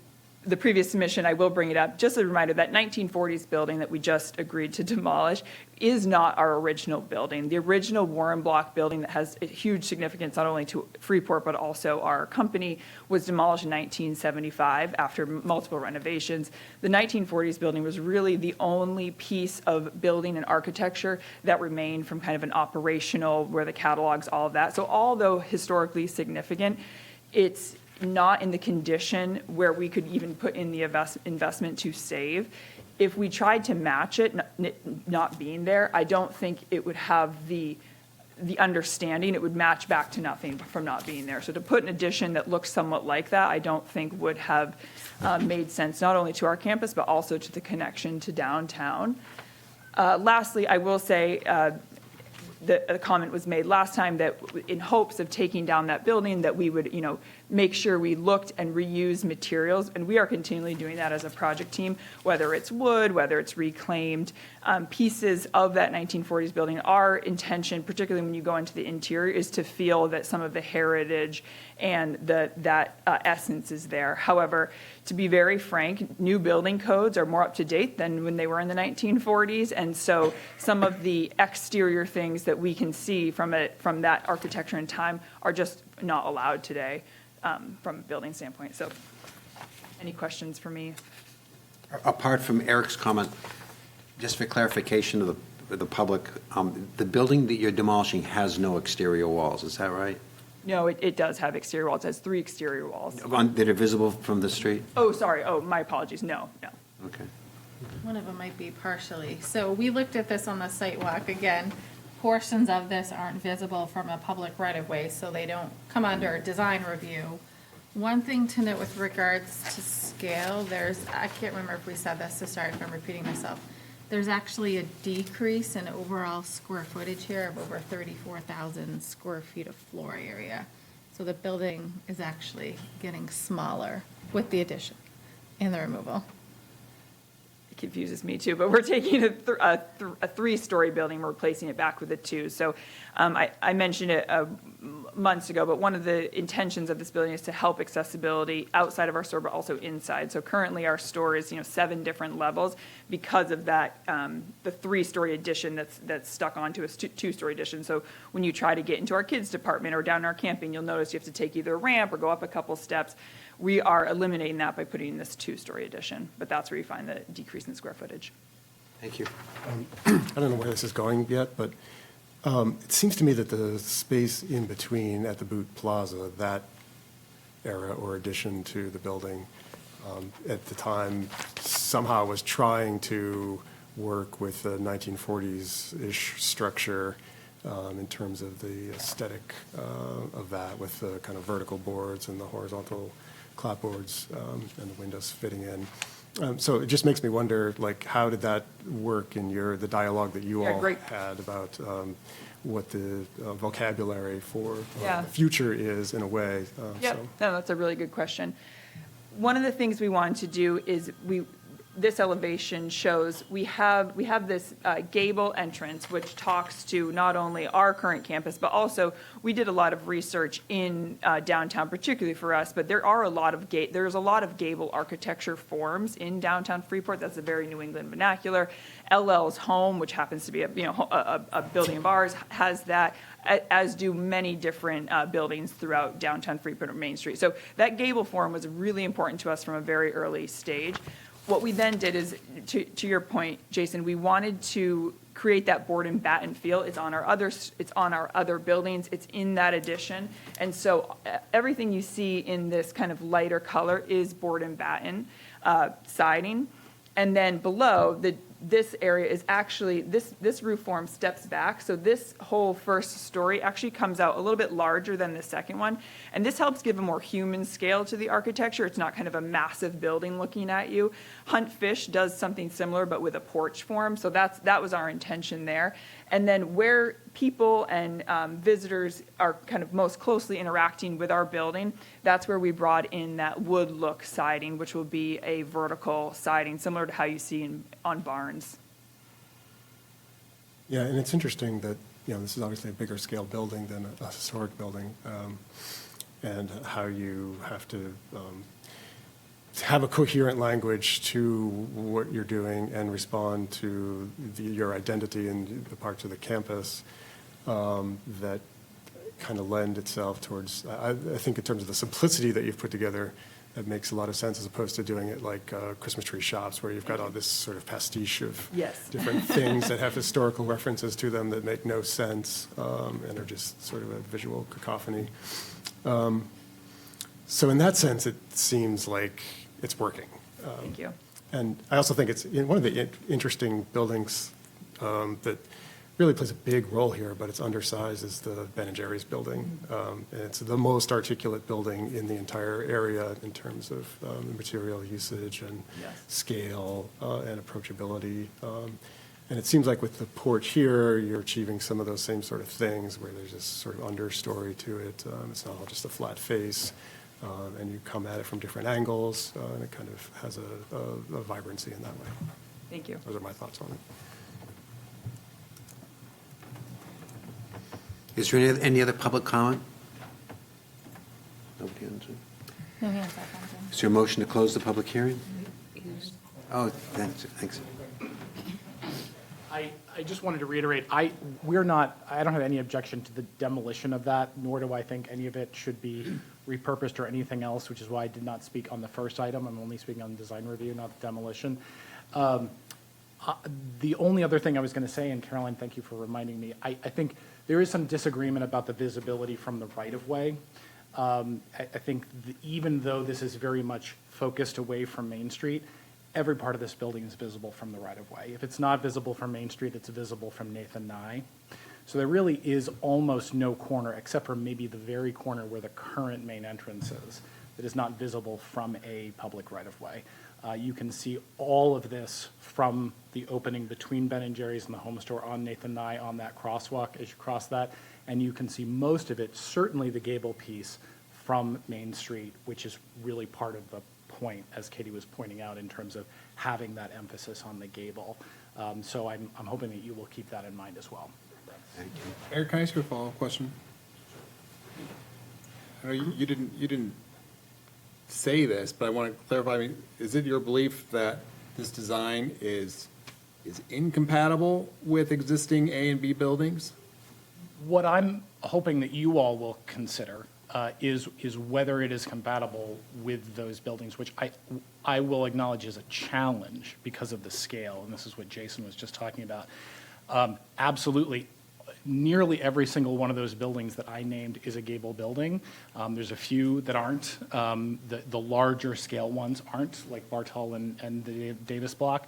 the previous submission, I will bring it up. Just a reminder, that 1940s building that we just agreed to demolish is not our original building. The original Warren Block building that has a huge significance not only to Freeport but also our company was demolished in 1975 after multiple renovations. The 1940s building was really the only piece of building and architecture that remained from kind of an operational, where the catalogs, all of that. So although historically significant, it's not in the condition where we could even put in the investment to save. If we tried to match it, not being there, I don't think it would have the the understanding, it would match back to nothing from not being there. So to put an addition that looks somewhat like that, I don't think would have made sense, not only to our campus, but also to the connection to downtown. Lastly, I will say, a comment was made last time that in hopes of taking down that building, that we would, make sure we looked and reused materials, and we are continually doing that as a project team, whether it's wood, whether it's reclaimed pieces of that 1940s building. Our intention, particularly when you go into the interior, is to feel that some of the heritage and that essence is there. However, to be very frank, new building codes are more up to date than when they were in the 1940s, and so some of the exterior things that we can see from that architecture and time are just not allowed today from a building standpoint. So, any questions for me? Apart from Eric's comment, just for clarification of the public, the building that you're demolishing has no exterior walls, is that right? No, it does have exterior walls. It has 3 exterior walls. That are visible from the street? Oh, sorry. Oh, my apologies. No. Okay. One of them might be partially. So we looked at this on the site walk. Again, portions of this aren't visible from a public right-of-way, so they don't come under design review. One thing to note with regards to scale, I can't remember if we said this, so sorry if I'm repeating myself. There's actually a decrease in overall square footage here of over 34,000 square feet of floor area. So the building is actually getting smaller with the addition and the removal. It confuses me too, but we're taking a 3-story building, we're replacing it back with a 2. So I mentioned it months ago, but one of the intentions of this building is to help accessibility outside of our store, but also inside. So currently our store is 7 different levels because of that, the 3-story addition that's stuck onto a 2-story addition. So when you try to get into our kids department or down our camping, you'll notice you have to take either a ramp or go up a couple steps. We are eliminating that by putting in this 2-story addition, but that's where you find the decrease in square footage. Thank you. I don't know where this is going yet, but it seems to me that the space in between at the Boot Plaza, that era or addition to the building, at the time somehow was trying to work with the 1940s-ish structure in terms of the aesthetic of that, with the kind of vertical boards and the horizontal clapboards and the windows fitting in. So it just makes me wonder, like, how did that work in the dialogue that you all great. had about what the vocabulary for Yeah. the future is, in a way? Yep, So- no, that's a really good question. One of the things we wanted to do is this elevation shows we have this gable entrance, which talks to not only our current campus, but also we did a lot of research in downtown, particularly for us. But there's a lot of gable architecture forms in downtown Freeport. That's a very New England vernacular. LL's home, which happens to be a building of ours, has that, as do many different buildings throughout downtown Freeport or Main Street. So that gable form was really important to us from a very early stage. What we then did is, to your point, Jason, we wanted to create that board and batten feel. It's on our other buildings. It's in that addition. And so everything you see in this kind of lighter color is board and batten siding. And then below, this area is actually, this roof form steps back. So this whole first story actually comes out a little bit larger than the second one. And this helps give a more human scale to the architecture. It's not kind of a massive building looking at you. Hunt Fish does something similar, but with a porch form. So that was our intention there. And then where people and visitors are kind of most closely interacting with our building, that's where we brought in that wood look siding, which will be a vertical siding, similar to how you see on barns. Yeah, and it's interesting that, this is obviously a bigger scale building than a historic building, and how you have to have a coherent language to what you're doing and respond to your identity and the parts of the campus that kind of lend itself towards, I think in terms of the simplicity that you've put together, that makes a lot of sense, as opposed to doing it like Christmas tree shops, where you've got all this sort of pastiche of Yes. different things that have historical references to them that make no sense and are just sort of a visual cacophony. So in that sense, it seems like it's working. Thank you. And I also think it's one of the interesting buildings that really plays a big role here, but it's undersized as the Ben & Jerry's building. And it's the most articulate building in the entire area in terms of material usage and scale and approachability. And it seems like with the porch here, you're achieving some of those same sort of things where there's this sort of understory to it. It's not all just a flat face. And you come at it from different angles, and it kind of has a vibrancy in that way. Thank you. Those are my thoughts on it. Is there any other public comment? Nobody on Zoom? No hands up on Zoom. Is there a motion to close the public hearing? Oh, thanks. I just wanted to reiterate, I don't have any objection to the demolition of that, nor do I think any of it should be repurposed or anything else, which is why I did not speak on the first item. I'm only speaking on design review, not the demolition. The only other thing I was going to say, and Caroline, thank you for reminding me, I think there is some disagreement about the visibility from the right-of-way. I think even though this is very much focused away from Main Street, every part of this building is visible from the right-of-way. If it's not visible from Main Street, it's visible from Nathan Nye. So there really is almost no corner, except for maybe the very corner where the current main entrance is, that is not visible from a public right-of-way. You can see all of this from the opening between Ben & Jerry's and the home store on Nathan Nye on that crosswalk as you cross that. And you can see most of it, certainly the gable piece, from Main Street, which is really part of the point, as Katie was pointing out, in terms of having that emphasis on the gable. So I'm hoping that you will keep that in mind as well. Thank you. Eric, can I ask you a follow-up question? I know you didn't say this, but I want to clarify. I mean, is it your belief that this design is incompatible with existing A and B buildings? What I'm hoping that you all will consider is whether it is compatible with those buildings, which I will acknowledge is a challenge because of the scale, and this is what Jason was just talking about. Absolutely, nearly every single one of those buildings that I named is a gable building. There's a few that aren't. The larger scale ones aren't, like Bartol and the Davis block.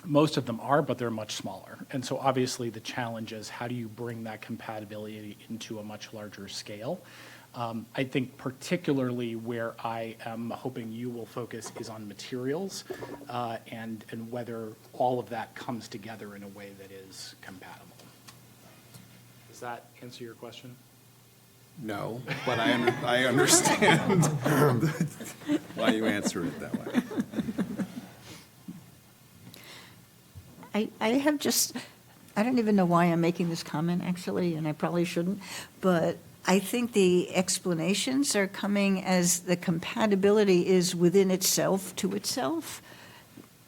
Most of them are, but they're much smaller. And so obviously the challenge is how do you bring that compatibility into a much larger scale? I think particularly where I am hoping you will focus is on materials and whether all of that comes together in a way that is compatible. Does that answer your question? No, but I understand why you answer it that way. I have just, I don't even know why I'm making this comment, actually, and I probably shouldn't, but I think the explanations are coming as the compatibility is within itself to itself.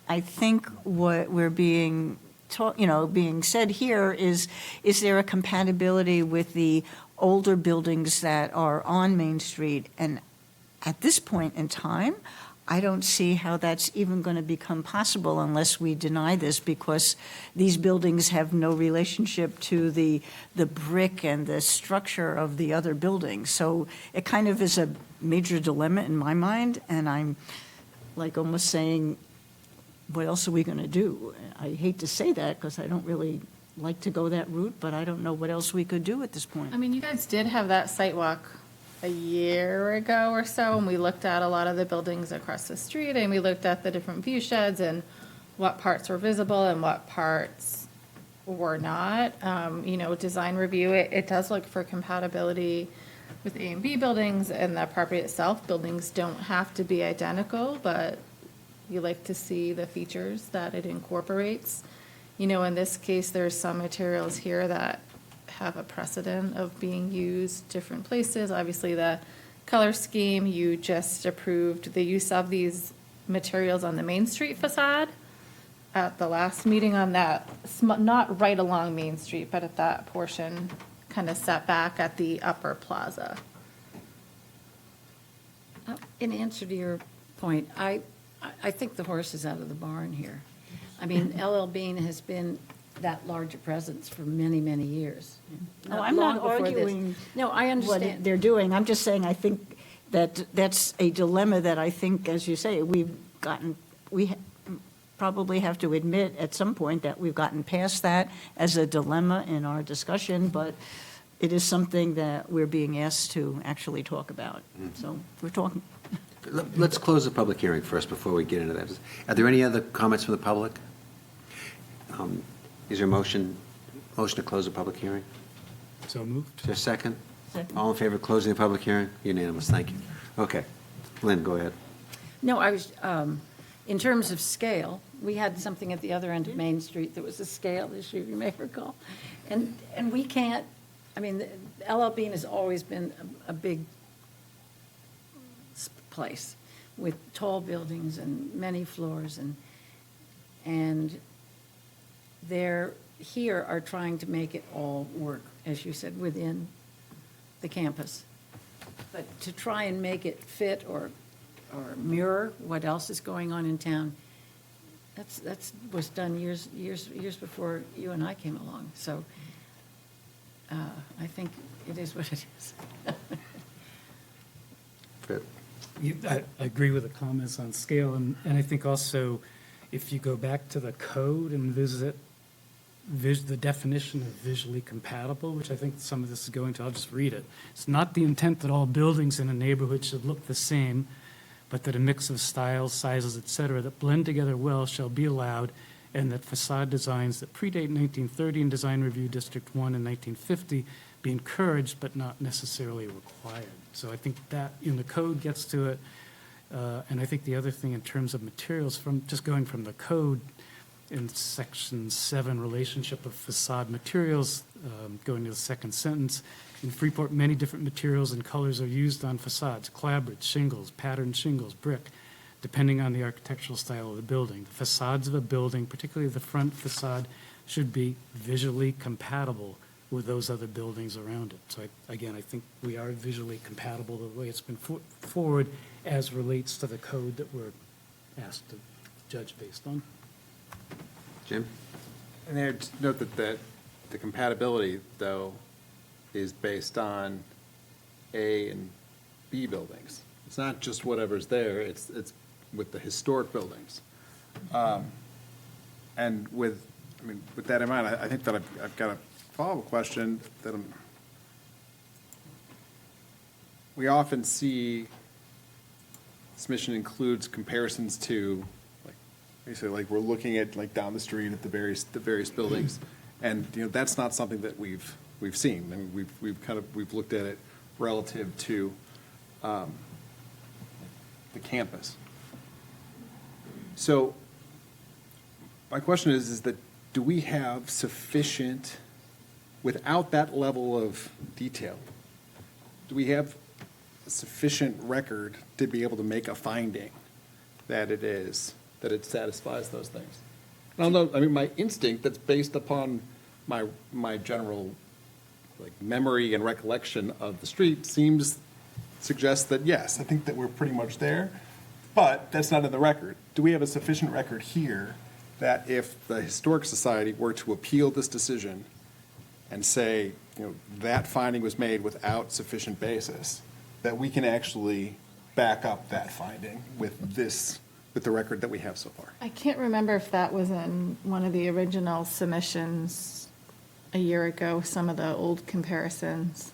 I think what we're being taught, being said here is there a compatibility with the older buildings that are on Main Street? And at this point in time, I don't see how that's even going to become possible unless we deny this, because these buildings have no relationship to the brick and the structure of the other buildings. So it kind of is a major dilemma in my mind, and I'm like almost saying, what else are we going to do? I hate to say that because I don't really like to go that route, but I don't know what else we could do at this point. I mean, you guys did have that site walk a year ago or so, and we looked at a lot of the buildings across the street, and we looked at the different view sheds and what parts were visible and what parts were not. Design review, it does look for compatibility with A and B buildings and the property itself. Buildings don't have to be identical, but you like to see the features that it incorporates. In this case, there's some materials here that have a precedent of being used different places. Obviously, the color scheme, you just approved the use of these materials on the Main Street facade at the last meeting on that, not right along Main Street, but at that portion kind of set back at the upper plaza. In answer to your point, I think the horse is out of the barn here. I mean, LL Bean has been that large a presence for many, many years. No, I'm not Long before this. arguing No, I what understand. they're doing. I'm just saying I think that that's a dilemma that I think, as you say, probably have to admit at some point that we've gotten past that as a dilemma in our discussion, but it is something that we're being asked to actually talk about. So we're talking. Let's close the public hearing first before we get into that. Are there any other comments from the public? Is there a motion to close the public hearing? So moved. Is there a second? Second. All in favor of closing the public hearing? Unanimous, thank you. Okay. Lynn, go ahead. No, I was, in terms of scale, we had something at the other end of Main Street that was a scale issue, you may recall. And we can't, I mean, LL Bean has always been a big place with tall buildings and many floors, and they're here are trying to make it all work, as you said, within the campus. But to try and make it fit or mirror what else is going on in town, that's was done years before you and I came along. So I think it is what it is. Good. I agree with the comments on scale, and I think also, if you go back to the code and visit the definition of visually compatible, which I think some of this is going to, I'll just read it. It's not the intent that all buildings in a neighborhood should look the same, but that a mix of styles, sizes, et cetera, that blend together well shall be allowed, and that facade designs that predate 1930 in Design Review District 1 and 1950 be encouraged but not necessarily required. So I think that in the code gets to it. And I think the other thing in terms of materials, from just going from the code in section 7, relationship of facade materials, going to the second sentence, in Freeport, many different materials and colors are used on facades: clapboard, shingles, patterned shingles, brick, depending on the architectural style of the building. The facades of a building, particularly the front facade, should be visually compatible with those other buildings around it. So again, I think we are visually compatible the way it's been put forward as relates to the code that we're asked to judge based on. Jim? And there, just note that the compatibility, though, is based on A and B buildings. It's not just whatever's there, it's with the historic buildings. And with that in mind, I think that I've got a follow-up question that we often see submission includes comparisons to, like, basically, like, we're looking at, like, down the street at the various buildings, and, that's not something that we've seen. I mean, we've looked at it relative to the campus. So my question is that do we have sufficient, without that level of detail, do we have a sufficient record to be able to make a finding that it satisfies those things? I don't know, I mean, my instinct that's based upon my general, like, memory and recollection of the street suggests that, yes, I think that we're pretty much there, but that's not in the record. Do we have a sufficient record here that if the Historic Society were to appeal this decision and say, that finding was made without sufficient basis, that we can actually back up that finding with the record that we have so far? I can't remember if that was in one of the original submissions a year ago, some of the old comparisons.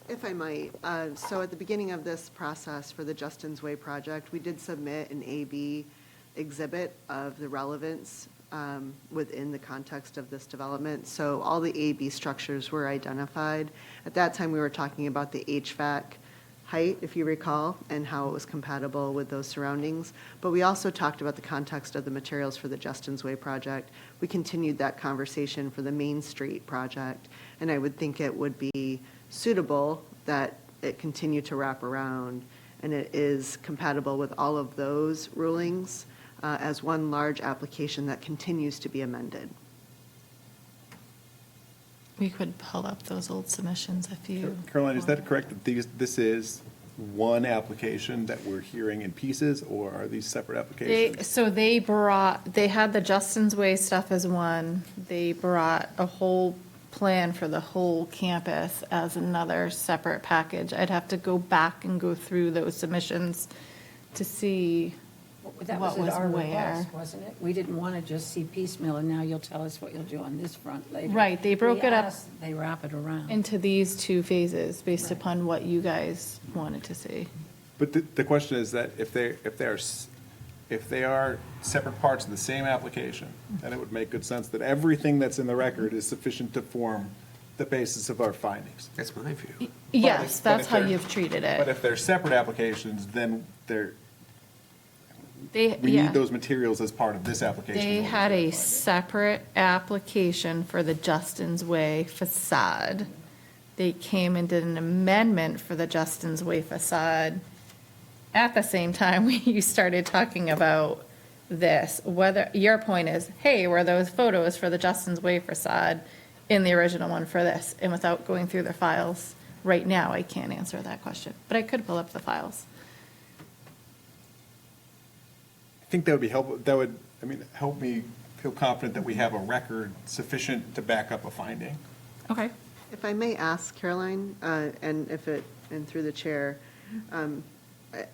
If I might, so at the beginning of this process for the Justin's Way project, we did submit an A/B exhibit of the relevance within the context of this development. So all the A/B structures were identified. At that time, we were talking about the HVAC height, if you recall, and how it was compatible with those surroundings. But we also talked about the context of the materials for the Justin's Way project. We continued that conversation for the Main Street project, and I would think it would be suitable that it continue to wrap around, and it is compatible with all of those rulings as one large application that continues to be amended. We could pull up those old submissions if you. Caroline, is that correct, that this is one application that we're hearing in pieces, or are these separate applications? They had the Justin's Way stuff as one. They brought a whole plan for the whole campus as another separate package. I'd have to go back and go through those submissions to see That what was was at our where. request, wasn't it? We didn't want to just see piecemeal, and now you'll tell us what you'll do on this front later. Right, they broke We it up asked, they wrap it around. into these two phases based Right. upon what you guys wanted to see. But the question is that if they are separate parts of the same application, then it would make good sense that everything that's in the record is sufficient to form the basis of our findings. That's my view. Yes, but that's if how they're- you've treated But it. if they're separate applications, then They, we yeah. need those materials as part of this application. They in order had to a find it. separate application for the Justin's Way facade. They came and did an amendment for the Justin's Way facade at the same time you started talking about this. Whether, your point is, hey, were those photos for the Justin's Way facade in the original one for this? And without going through the files right now, I can't answer that question, but I could pull up the files. I think that would be helpful, that would, help me feel confident that we have a record sufficient to back up a finding. Okay. If I may ask, Caroline, and through the chair, I'm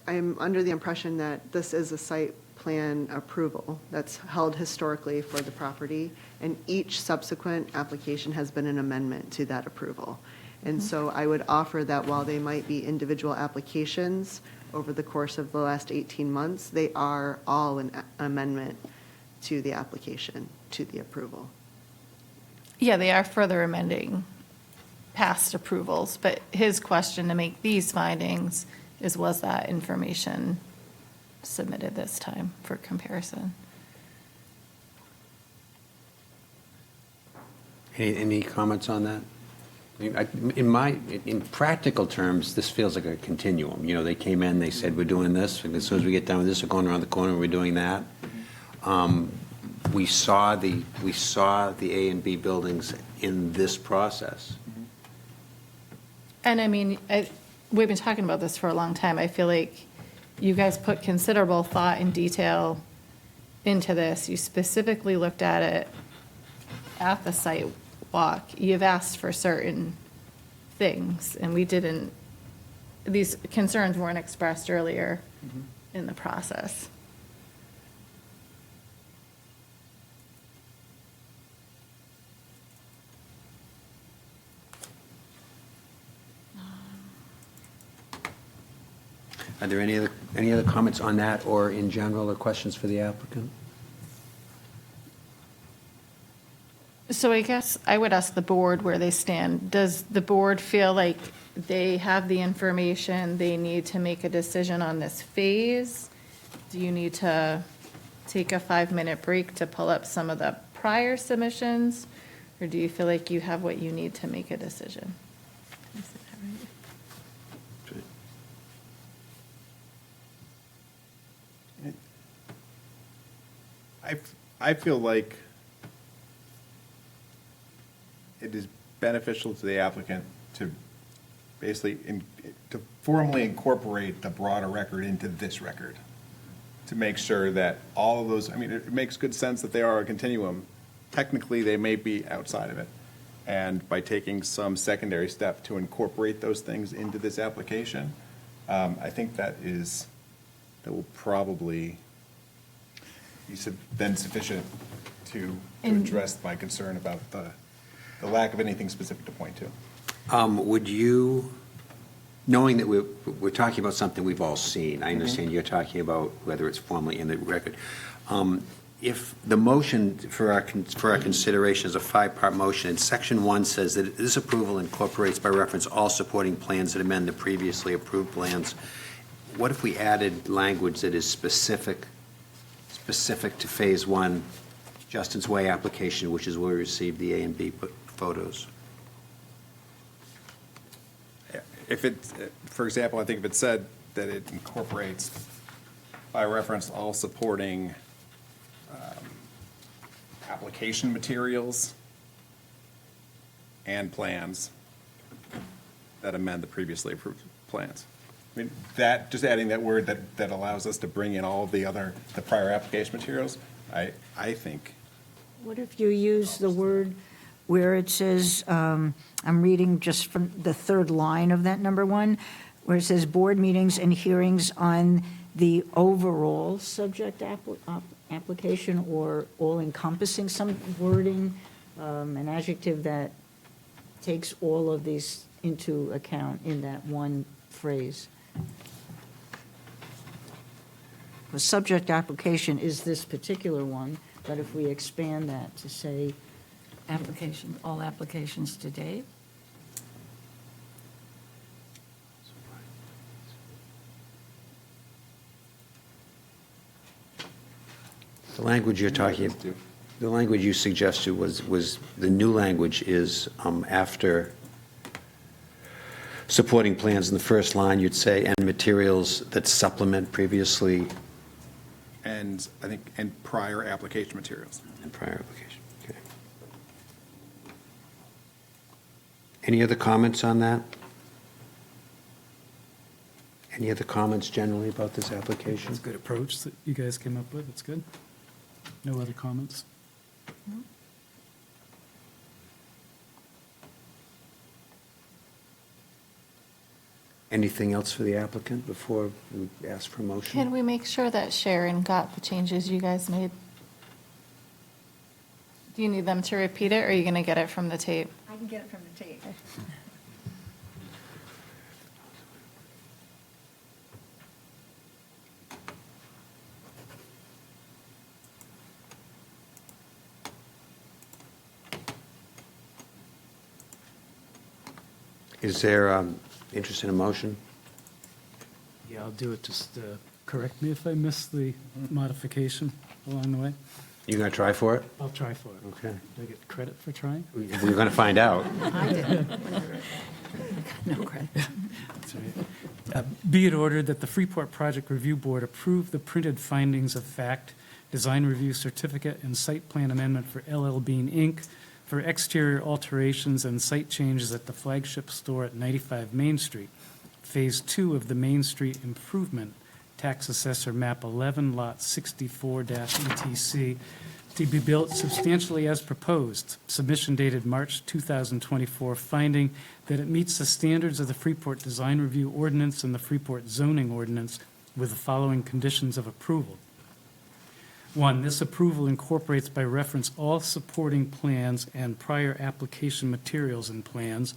under the impression that this is a site plan approval that's held historically for the property, and each subsequent application has been an amendment to that approval. And so I would offer that while they might be individual applications over the course of the last 18 months, they are all an amendment to the application, to the approval. Yeah, they are further amending past approvals, but his question to make these findings is, was that information submitted this time for comparison? Any comments on that? In practical terms, this feels like a continuum. They came in, they said, we're doing this, and as soon as we get done with this, we're going around the corner, we're doing that. We saw the A and B buildings in this process. And I mean, we've been talking about this for a long time. I feel like you guys put considerable thought and detail into this. You specifically looked at it at the site walk. You've asked for certain things, and we didn't, these concerns weren't expressed earlier in the process. Are there any other comments on that, or in general, or questions for the applicant? So I guess I would ask the board where they stand. Does the board feel like they have the information they need to make a decision on this phase? Do you need to take a 5-minute break to pull up some of the prior submissions? Or do you feel like you have what you need to make a decision? I feel like it is beneficial to the applicant to basically, to formally incorporate the broader record into this record, to make sure that all of those, it makes good sense that they are a continuum. Technically, they may be outside of it. And by taking some secondary step to incorporate those things into this application, I think that will probably be then sufficient to address my concern about the lack of anything specific to point to. Would you, knowing that we're talking about something we've all seen, I understand you're talking about whether it's formally in the record. If the motion for our consideration is a 5-part motion, and Section 1 says that this approval incorporates by reference all supporting plans that amend the previously approved plans, what if we added language that is specific to Phase 1, Justin's Way application, which is where we received the A and B photos? If it, for example, I think if it said that it incorporates by reference all supporting application materials and plans that amend the previously approved plans. That, just adding that word that allows us to bring in all of the prior application materials, I think. What if you use the word where it says, I'm reading just from the third line of that number 1, where it says board meetings and hearings on the overall subject application or all-encompassing, some wording, an adjective that takes all of these into account in that one phrase. The subject application is this particular one, but if we expand that to say, Application, all applications to date. The language you're talking, the language you suggested was, the new language is after supporting plans in the first line, you'd say, and materials that supplement previously And I think, and prior application materials. and prior application. Okay. Any other comments on that? Any other comments generally about this application? It's a good approach that you guys came up with. It's good. No other comments? Anything else for the applicant before we ask for a motion? Can we make sure that Sharon got the changes you guys made? Do you need them to repeat it, or are you going to get it from the tape? I can get it from the tape. Is there interest in a motion? Yeah, I'll do it. Just correct me if I miss the modification along the way. You going to try for it? I'll try for it. Okay. Do I get credit for trying? We're going to find out. I did. No credit. That's right. Be it ordered that the Freeport Project Review Board approve the printed findings of fact, design review certificate, and site plan amendment for LL Bean, Inc. for exterior alterations and site changes at the flagship store at 95 Main Street, Phase 2 of the Main Street Improvement, Tax Assessor Map 11, Lot 64-ETC, to be built substantially as proposed. Submission dated March 2024, finding that it meets the standards of the Freeport Design Review Ordinance and the Freeport Zoning Ordinance with the following conditions of approval. 1, this approval incorporates by reference all supporting plans and prior application materials and plans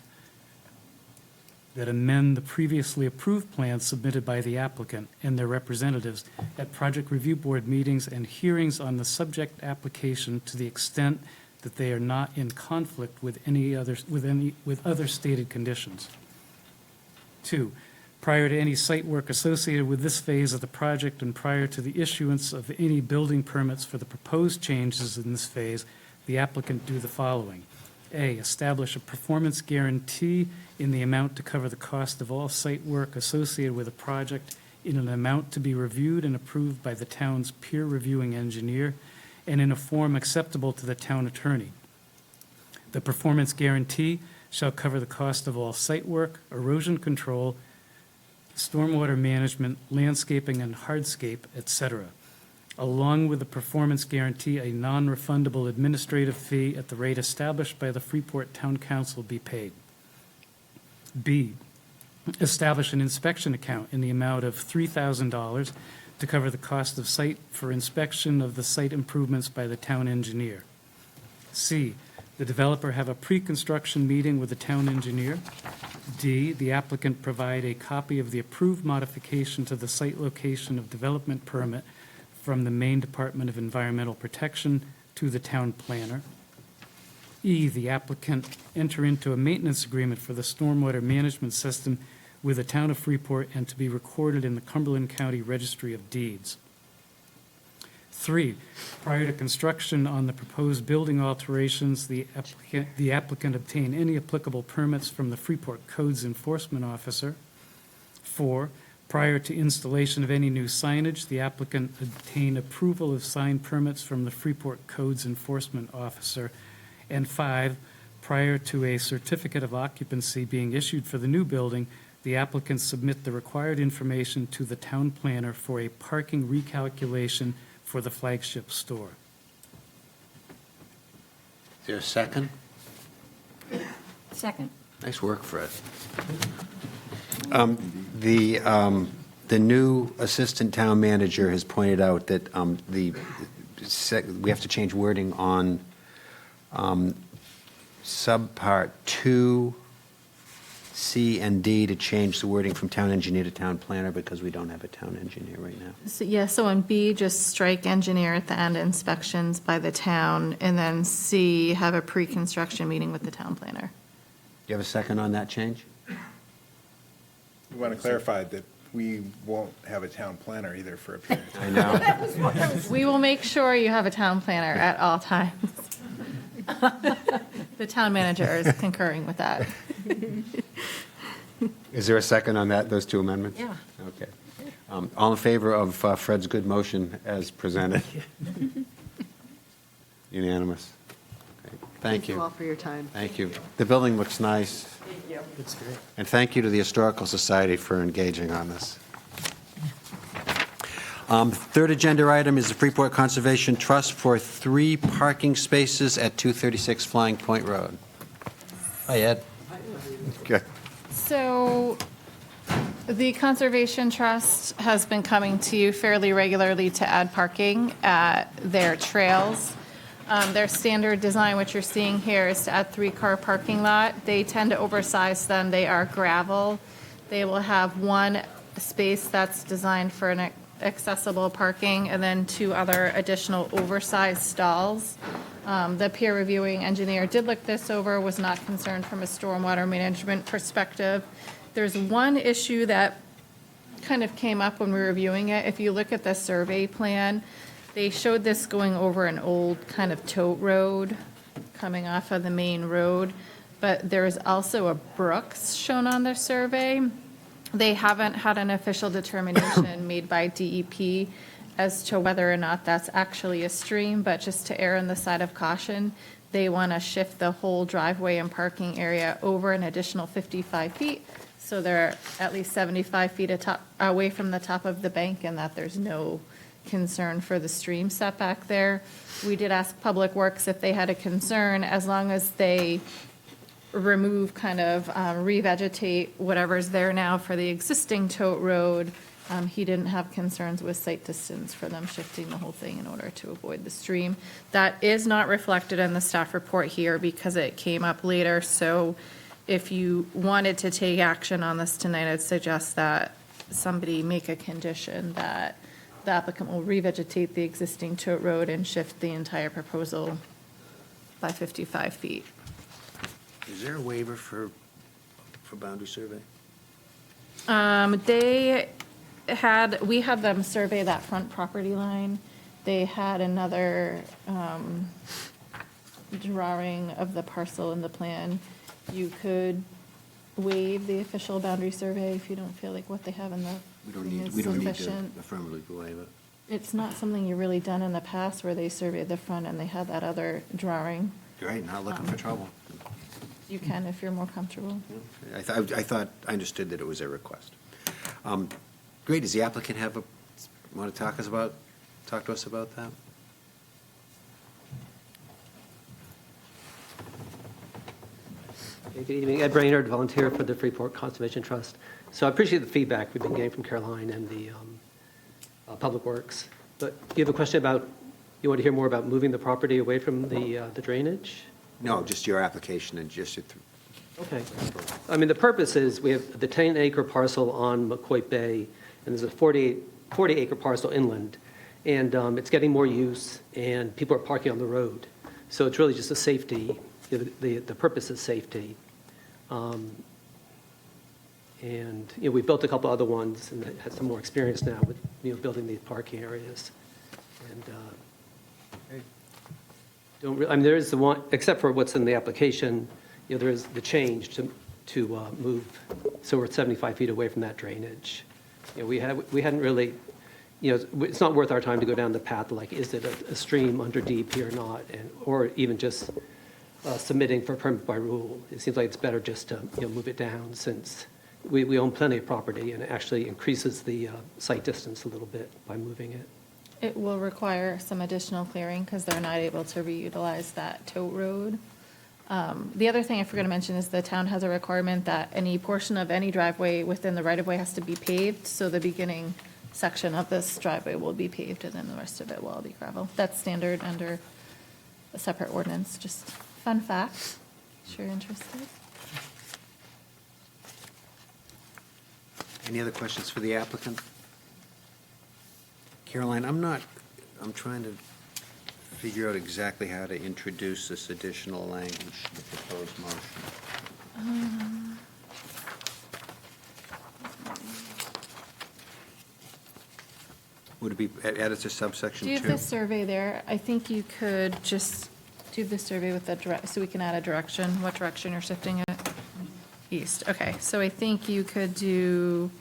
that amend the previously approved plans submitted by the applicant and their representatives at Project Review Board meetings and hearings on the subject application to the extent that they are not in conflict with with other stated conditions. 2, prior to any site work associated with this phase of the project and prior to the issuance of any building permits for the proposed changes in this phase, the applicant do the following. A, establish a performance guarantee in the amount to cover the cost of all site work associated with a project in an amount to be reviewed and approved by the town's peer reviewing engineer and in a form acceptable to the town attorney. The performance guarantee shall cover the cost of all site work, erosion control, stormwater management, landscaping and hardscape, etc. Along with the performance guarantee, a non-refundable administrative fee at the rate established by the Freeport Town Council be paid. B, establish an inspection account in the amount of $3,000 to cover the cost of site for inspection of the site improvements by the town engineer. C, the developer have a pre-construction meeting with the town engineer. D, the applicant provide a copy of the approved modification to the site location of development permit from the Maine Department of Environmental Protection to the town planner. E, the applicant enter into a maintenance agreement for the stormwater management system with the town of Freeport and to be recorded in the Cumberland County Registry of Deeds. 3, prior to construction on the proposed building alterations, the applicant obtain any applicable permits from the Freeport Codes Enforcement Officer. 4, prior to installation of any new signage, the applicant obtain approval of sign permits from the Freeport Codes Enforcement Officer. And 5, prior to a certificate of occupancy being issued for the new building, the applicant submit the required information to the town planner for a parking recalculation for the flagship store. Is there a second? Second. Nice work, Fred. the new assistant town manager has pointed out that we have to change wording on subpart 2, C and D, to change the wording from town engineer to town planner, because we don't have a town engineer right now. So, yeah, so on B, just strike engineer at the end, inspections by the town, and then C, have a pre-construction meeting with the town planner. Do you have a second on that change? We want to clarify that we won't have a town planner either for a period of time. I know. We will make sure you have a town planner at all times. The town manager is concurring with that. Is there a second on that, those two amendments? Yeah. Okay. All in favor of Fred's good motion as presented? Unanimous. Okay. Thank you. all for your time. Thank you. The building looks nice. Thank you. It's great. And thank you to the Historical Society for engaging on this. Third agenda item is the Freeport Conservation Trust for 3 parking spaces at 236 Flying Point Road. Hi, Ed. Good. So the Conservation Trust has been coming to you fairly regularly to add parking at their trails. Their standard design, which you're seeing here, is to add 3-car parking lot. They tend to oversize them. They are gravel. They will have 1 space that's designed for an accessible parking, and then 2 other additional oversized stalls. The peer reviewing engineer did look this over, was not concerned from a stormwater management perspective. There's one issue that kind of came up when we were reviewing it. If you look at the survey plan, they showed this going over an old kind of tote road coming off of the main road, but there is also a brooks shown on their survey. They haven't had an official determination made by DEP as to whether or not that's actually a stream, but just to err on the side of caution, they want to shift the whole driveway and parking area over an additional 55 feet, so they're at least 75 feet away from the top of the bank, and that there's no concern for the stream setback there. We did ask Public Works if they had a concern, as long as they remove, kind of revegetate whatever's there now for the existing tote road. He didn't have concerns with site distance for them shifting the whole thing in order to avoid the stream. That is not reflected in the staff report here because it came up later. So if you wanted to take action on this tonight, I'd suggest that somebody make a condition that the applicant will revegetate the existing tote road and shift the entire proposal by 55 feet. Is there a waiver for boundary survey? We had them survey that front property line. They had another drawing of the parcel in the plan. You could waive the official boundary survey if you don't feel like what they have in the We don't thing need, is we don't need to sufficient. affirmatively waive it. It's not something you've really done in the past where they surveyed the front and they had that other drawing. Great, not looking for trouble. You can if you're more comfortable. I thought, I understood that it was a request. Great, does the applicant want to talk to us about that? Good evening, Ed Brainerd, volunteer for the Freeport Conservation Trust. So I appreciate the feedback we've been getting from Caroline and the Public Works. But you have a question about, you want to hear more about moving the property away from the drainage? No, just your application and just your. Okay. I mean, the purpose is, we have the 10-acre parcel on McCoy Bay, and there's a 40-acre parcel inland, and it's getting more use, and people are parking on the road. So it's really just a safety, the purpose is safety. And, we built a couple other ones and had some more experience now with, building these parking areas. And there is the one, except for what's in the application, there is the change to move, so we're at 75 feet away from that drainage. We hadn't really, it's not worth our time to go down the path, like, is it a stream under DEP or not, or even just submitting for permit by rule. It seems like it's better just to, move it down, since we own plenty of property, and it actually increases the site distance a little bit by moving it. It will require some additional clearing because they're not able to reutilize that tote road. The other thing I forgot to mention is the town has a requirement that any portion of any driveway within the right-of-way has to be paved, so the beginning section of this driveway will be paved, and then the rest of it will all be gravel. That's standard under a separate ordinance, just fun fact, if you're interested. Any other questions for the applicant? Caroline, I'm trying to figure out exactly how to introduce this additional language to the proposed motion. Would it be added to subsection Do 2? you have the survey there? I think you could just do the survey with the so we can add a direction, what direction you're shifting it? East, okay, so I think you could do.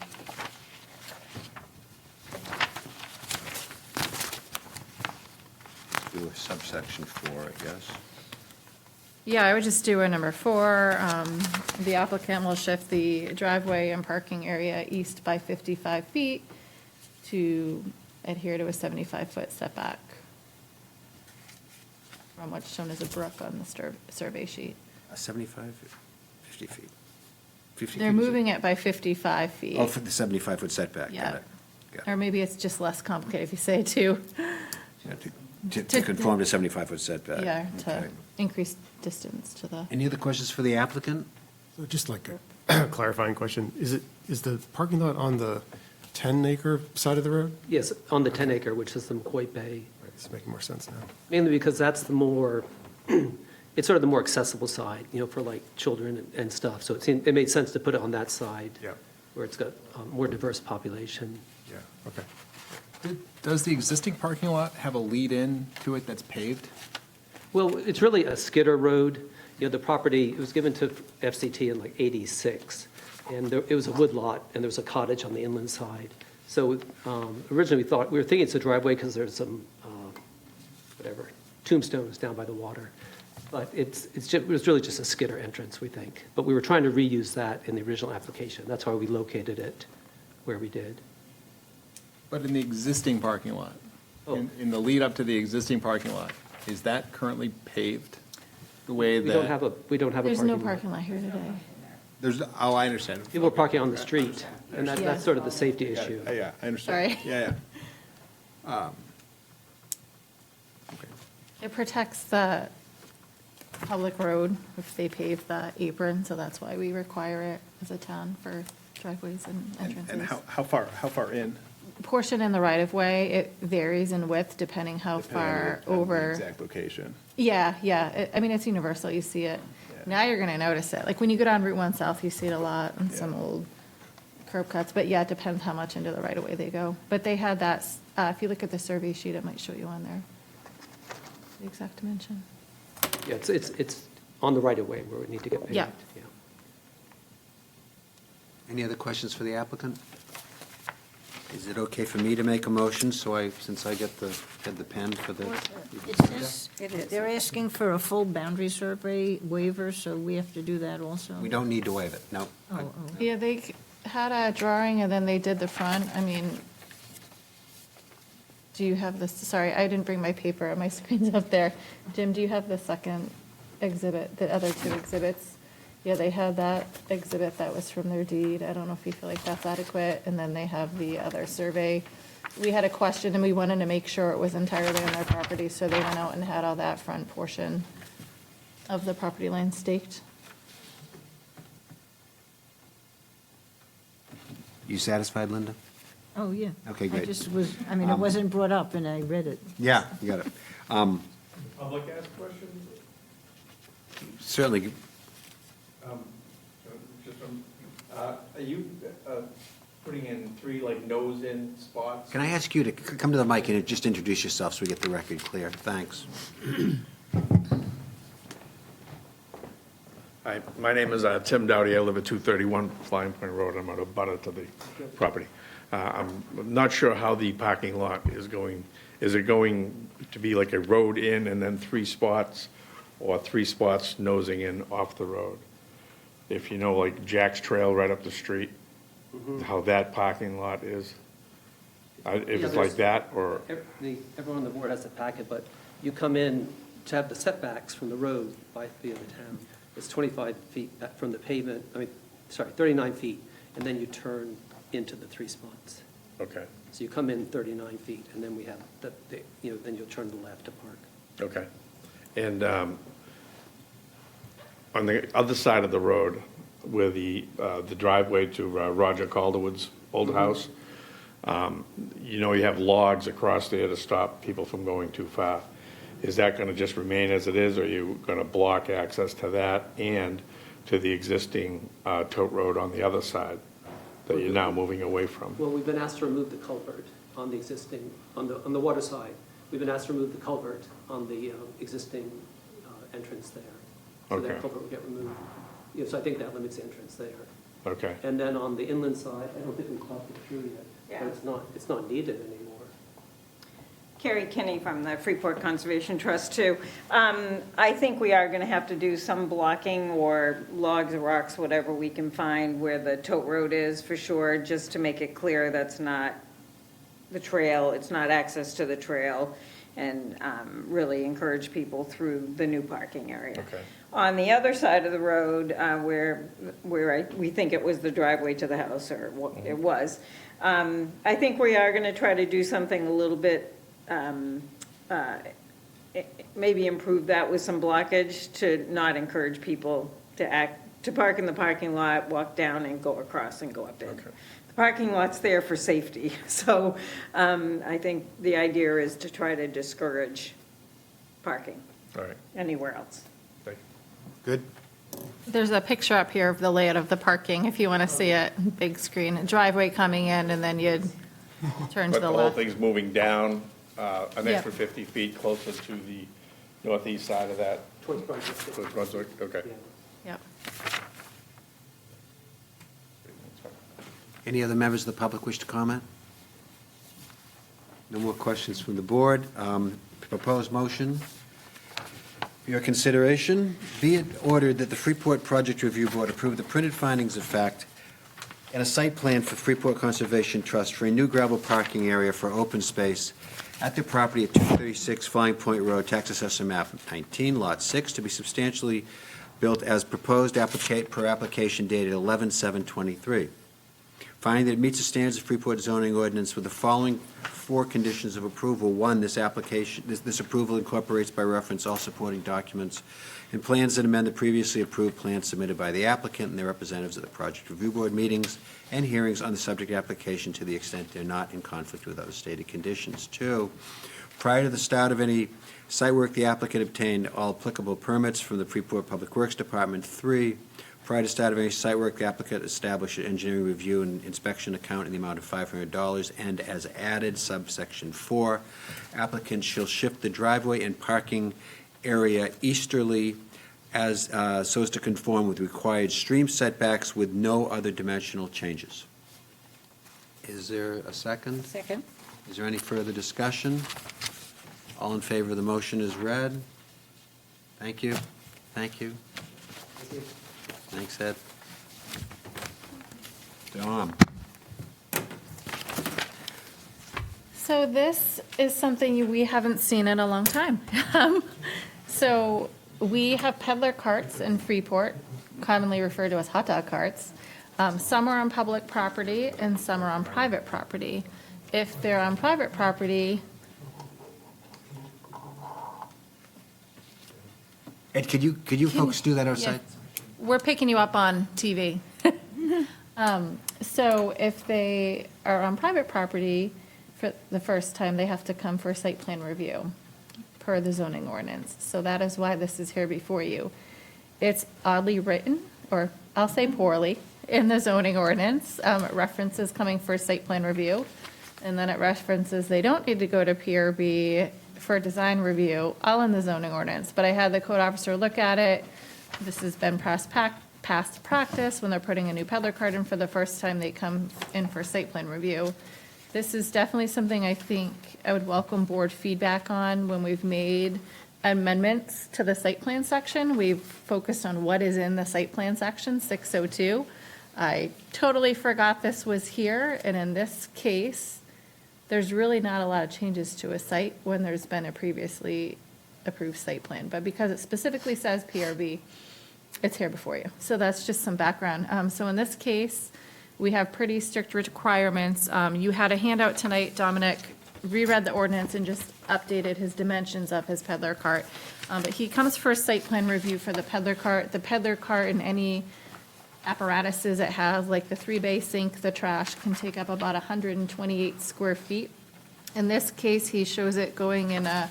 Do a subsection 4, I guess. Yeah, I would just do a number 4. The applicant will shift the driveway and parking area east by 55 feet to adhere to a 75-foot setback from what's shown as a brook on the survey sheet. 75, 50 feet? 50 They're feet, is it? moving it by 55 feet. Oh, for the 75-foot setback, got Yeah. it. Got Or it. maybe it's just less complicated if you say to, Yeah, to conform to 75-foot setback. yeah, to Okay. increase distance to the. Any other questions for the applicant? So just like a clarifying question, is the parking lot on the 10-acre side of the road? Yes, on the 10 acre, which is the McCoy Bay, Right, it's making more sense now. mainly because that's the more, it's sort of the more accessible side, for like children and stuff. So it made sense to put it on that side. Yeah. Where it's got a more diverse population. Yeah, okay. Does the existing parking lot have a lead-in to it that's paved? Well, it's really a skidder road. The property, it was given to FCT in like 86, and it was a wood lot, and there was a cottage on the inland side. So originally we were thinking it's a driveway because there's some, tombstones down by the water. But it was really just a skidder entrance, we think. But we were trying to reuse that in the original application. That's why we located it where we did. But in the existing parking lot, Oh. in the lead-up to the existing parking lot, is that currently paved the way that? We don't have a There's parking no lot. parking lot here today. There's, oh, I understand. People are parking on the street, and Yeah. that's sort of the safety issue. Yeah, I understand. Sorry. Yeah. It protects the public road if they pave the apron, so that's why we require it as a town for driveways and entrances. And how far in? Portion in the right-of-way, it varies in width depending how far Depending on the over. exact location. Yeah, I mean, it's universal, you see it. Now you're gonna notice it. Like when you go down Route 1 South, you see it a lot on some old curb cuts, but yeah, it depends how much into the right-of-way they go. But they had that, if you look at the survey sheet, it might show you on there, the exact dimension. Yeah, it's on the right-of-way where we need to get paved. Yeah. Any other questions for the applicant? Is it okay for me to make a motion, since I had the pen for the? They're asking for a full boundary survey waiver, so we have to do that also? We don't need to waive it, no. Oh. Yeah, they had a drawing and then they did the front. I mean, do you have this, sorry, I didn't bring my paper, my screen's up there. Jim, do you have the second exhibit, the other two exhibits? Yeah, they had that exhibit that was from their deed. I don't know if you feel like that's adequate. And then they have the other survey. We had a question and we wanted to make sure it was entirely on their property, so they went out and had all that front portion of the property line staked. You satisfied, Linda? Oh, yeah. Okay, I great. just was, it wasn't brought up, and I read it. Yeah, you got it. Public ask questions? Certainly, Are you putting in 3 nose-in spots? can I ask you to come to the mic and just introduce yourself so we get the record clear? Thanks. Hi, my name is Tim Dowdy. I live at 231 Flying Point Road. I'm at a butter to the property. I'm not sure how the parking lot is going. Is it going to be like a road in and then 3 spots, or 3 spots nosing in off the road? If you know, like Jack's Trail right up the street, how that parking lot is? If Yeah, it's like that, or? Everyone on the board has a packet, but you come in to have the setbacks from the road via the town, it's 25 feet back from the pavement, 39 feet, and then you turn into the 3 spots. Okay, So you come in 39 feet, and then we have, then you'll turn to the left to park. okay. And on the other side of the road, where the driveway to Roger Calderwood's old house, you have logs across there to stop people from going too far. Is that going to just remain as it is, or are you going to block access to that and to the existing tote road on the other side that you're now moving away from? Well, we've been asked to remove the culvert on the existing, on the water side. We've been asked to remove the culvert on the existing entrance there. So that Okay. culvert will get removed. So I think that limits the entrance there. Okay, And then on the inland side, I don't think we've talked it through yet. Yeah. But it's not needed anymore. Carrie Kinney from the Freeport Conservation Trust, too. I think we are going to have to do some blocking or logs or rocks, whatever we can find where the tote road is, for sure, just to make it clear that's not the trail, it's not access to the trail, and really encourage people through the new parking area. Okay. On the other side of the road, we think it was the driveway to the house, or it was, I think we are going to try to do something a little bit, maybe improve that with some blockage to not encourage people to park in the parking lot, walk down and go across and go up in. Okay. The parking lot's there for safety, so I think the idea is to try to discourage parking all right, anywhere else. thank you. Good? There's a picture up here of the layout of the parking, if you want to see it, big screen, driveway coming in, and then you'd turn to But the the whole left. thing's moving down an Yeah. extra 50 feet closer to the northeast side of that, Towards Brunswick. towards Brunswick? Okay. Yeah. Yep. Any other members of the public wish to comment? No more questions from the board. Proposed motion. For your consideration, be it ordered that the Freeport Project Review Board approve the printed findings of fact and a site plan for Freeport Conservation Trust for a new gravel parking area for open space at the property at 236 Flying Point Road, Tax Assessor Map 19, Lot 6, to be substantially built as proposed per application dated 11/7/23. Finding that it meets the standards of Freeport zoning ordinance with the following 4 conditions of approval. 1, this approval incorporates by reference all supporting documents and plans that amend the previously approved plans submitted by the applicant and their representatives at the Project Review Board meetings and hearings on the subject application to the extent they're not in conflict with other stated conditions. 2, prior to the start of any site work, the applicant obtained all applicable permits from the Freeport Public Works Department. 3, prior to start of any site work, the applicant established an engineering review and inspection account in the amount of $500, and as added, subsection 4, applicant shall shift the driveway and parking area easterly so as to conform with required stream setbacks with no other dimensional changes. Is there a second? Second. Is there any further discussion? All in favor of the motion is read. Thank you. Thank you. Thanks, Ed. Dom. So this is something we haven't seen in a long time. So we have peddler carts in Freeport, commonly referred to as hot dog carts. Some are on public property and some are on private property. If they're on private property, Ed, could you folks do that outside? we're picking you up on TV. So if they are on private property for the first time, they have to come for a site plan review per the zoning ordinance. So that is why this is here before you. It's oddly written, or I'll say poorly, in the zoning ordinance. It references coming for a site plan review, and then it references they don't need to go to PRB for design review, all in the zoning ordinance. But I had the code officer look at it. This has been past practice. When they're putting a new peddler cart in for the first time, they come in for site plan review. This is definitely something I think I would welcome board feedback on. When we've made amendments to the site plan section, we've focused on what is in the site plan section, 602. I totally forgot this was here, and in this case, there's really not a lot of changes to a site when there's been a previously approved site plan. But because it specifically says PRB, it's here before you. So that's just some background. So in this case, we have pretty strict requirements. You had a handout tonight, Dominic reread the ordinance and just updated his dimensions of his peddler cart. But he comes for a site plan review for the peddler cart. The peddler cart and any apparatuses it has, like the 3-bay sink, the trash, can take up about 128 square feet. In this case, he shows it going in a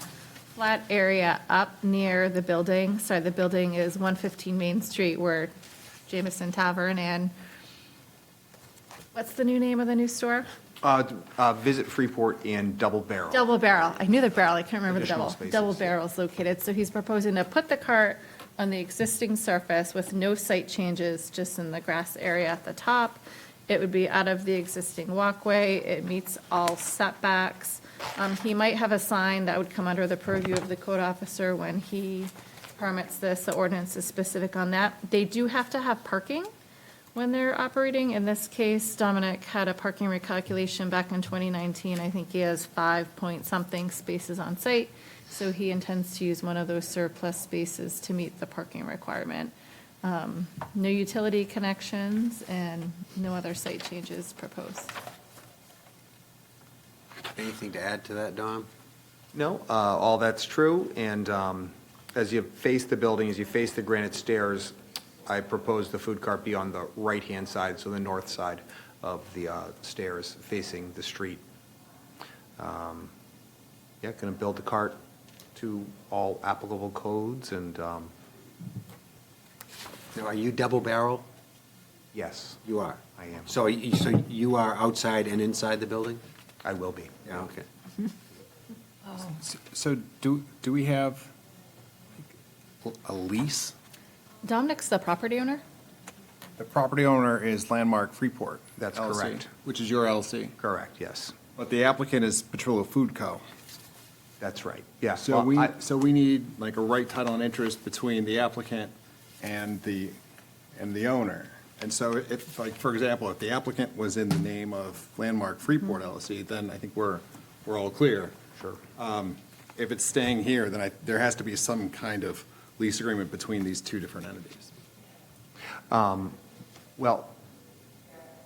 flat area up near the building. Sorry, the building is 115 Main Street where Jameson Tavern and, what's the new name of the new store? Visit Freeport and Double Barrel. Double Barrel. I knew the barrel, I couldn't remember the Additional double. spaces. Double Barrel is located. So he's proposing to put the cart on the existing surface with no site changes, just in the grass area at the top. It would be out of the existing walkway. It meets all setbacks. He might have a sign that would come under the purview of the code officer when he permits this. The ordinance is specific on that. They do have to have parking when they're operating. In this case, Dominic had a parking recalculation back in 2019. I think he has 5-point-something spaces on site, so he intends to use one of those surplus spaces to meet the parking requirement. No utility connections and no other site changes proposed. Anything to add to that, Dom? No, all that's true, and as you face the building, as you face the granite stairs, I propose the food cart be on the right-hand side, so the north side of the stairs facing the street. Yeah, going to build the cart to all applicable codes, and Now, are you double barrel? yes, You are. I am. So you are outside and inside the building? I will be. Yeah, okay. So do we have a lease? Dominic's the property owner? The property owner is Landmark Freeport. That's LLC, correct. Which is your LLC. Correct, yes, But the applicant is Petrillo Food Co. that's right, yeah. So Well, we need like a right title and interest between the applicant and the owner. And so if, like, for example, if the applicant was in the name of Landmark Freeport LLC, then I think we're all clear. Sure. If it's staying here, then there has to be some kind of lease agreement between these two different entities. Well,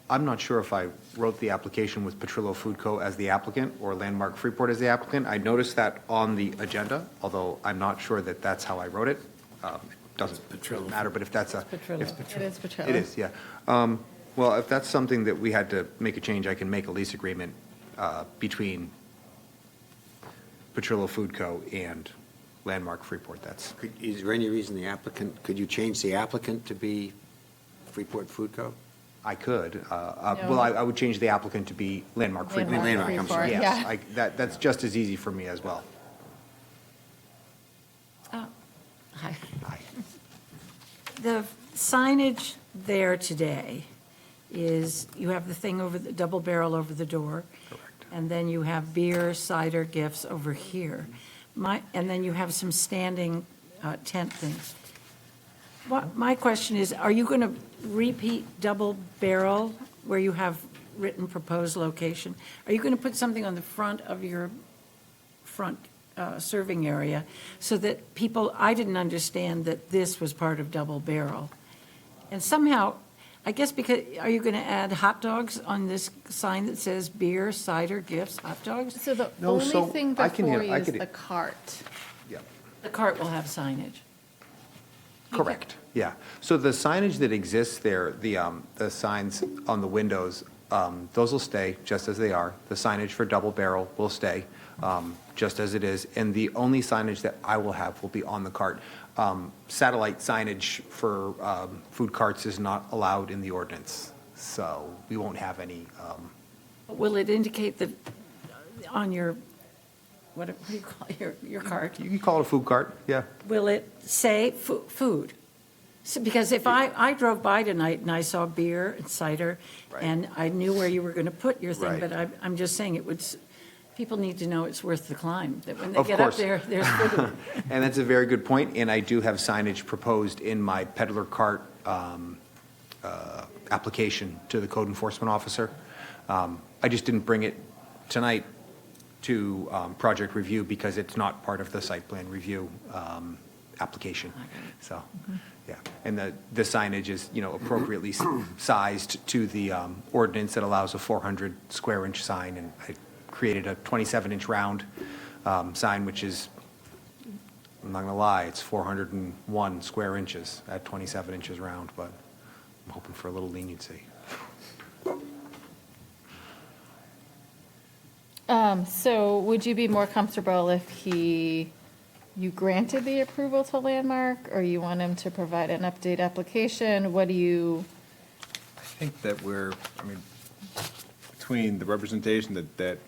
I'm not sure if I wrote the application with Petrillo Food Co. as the applicant or Landmark Freeport as the applicant. I noticed that on the agenda, although I'm not sure that that's how I wrote it. It doesn't matter, but if that's a. Petrillo. if- It is Petrillo. It is, yeah. Well, if that's something that we had to make a change, I can make a lease agreement between Petrillo Food Co. and Landmark Freeport. That's, Is there any reason could you change the applicant to be Freeport Food Co.? I could. Well, I would change the applicant to be Landmark Freeport. Landmark I'm Freeport, sorry. Yes, yeah. that's just as easy for me as well. Hi. The signage there today is, you have the thing over the double barrel over the door. Correct. And then you have beer, cider, gifts over here. And then you have some standing tent things. My question is, are you going to repeat double barrel where you have written proposed location? Are you going to put something on the front of your front serving area so that people, I didn't understand that this was part of double barrel. And somehow, I guess because, are you going to add hot dogs on this sign that says beer, cider, gifts, hot dogs? So the No, so only thing I can before hear- you I is could- the cart. Yeah. The cart will have signage. Correct, yeah. So the signage that exists there, the signs on the windows, those will stay just as they are. The signage for Double Barrel will stay just as it is. And the only signage that I will have will be on the cart. Satellite signage for food carts is not allowed in the ordinance, so we won't have any. Will it indicate that on your, what do you call your cart? You can call it a food cart, yeah. Will it say food? So, because if I drove by tonight and I saw beer and cider, Right. and I knew where you were going to put your thing, Right. but I'm just saying it would, people need to know it's worth the climb, that when they Of get up course. there, there's food. And that's a very good point, and I do have signage proposed in my peddler cart application to the code enforcement officer. I just didn't bring it tonight to project review because it's not part of the site plan review application. So, yeah. And the signage is, appropriately sized to the ordinance that allows a 400 square inch sign. And I created a 27-inch round sign, which is, I'm not going to lie, it's 401 square inches at 27 inches round, but I'm hoping for a little leniency. So would you be more comfortable if you granted the approval to Landmark, or you want him to provide an update application? What do you, I think that between the representation that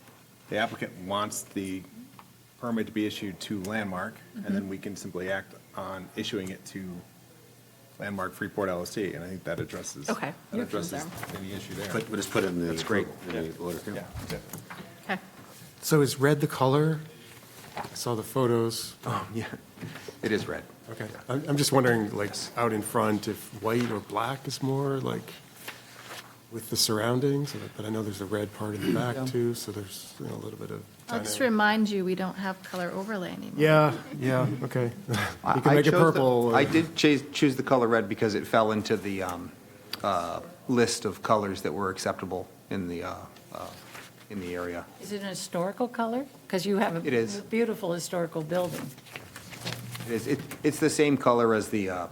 the applicant wants the permit to be issued to Landmark, and then we can simply act on issuing it to Landmark Freeport LLC, and I think that addresses. Okay. That addresses any issue there. We'll just put it in the. That's great. In the order. Yeah, that's it. okay. So is red the color? I saw the photos. Yeah, it is red. Okay. I'm just wondering, like, out in front, if white or black is more, like, with the surroundings, but I know there's a red part in the back, too, so there's, a little bit of. I'll just remind you, we don't have color overlay anymore. Yeah, okay. You I can make it chose purple. I did choose the color red because it fell into the list of colors that were acceptable in the area. Is it an historical color? Because you have It is. a beautiful historical building. It is, it's the same color as the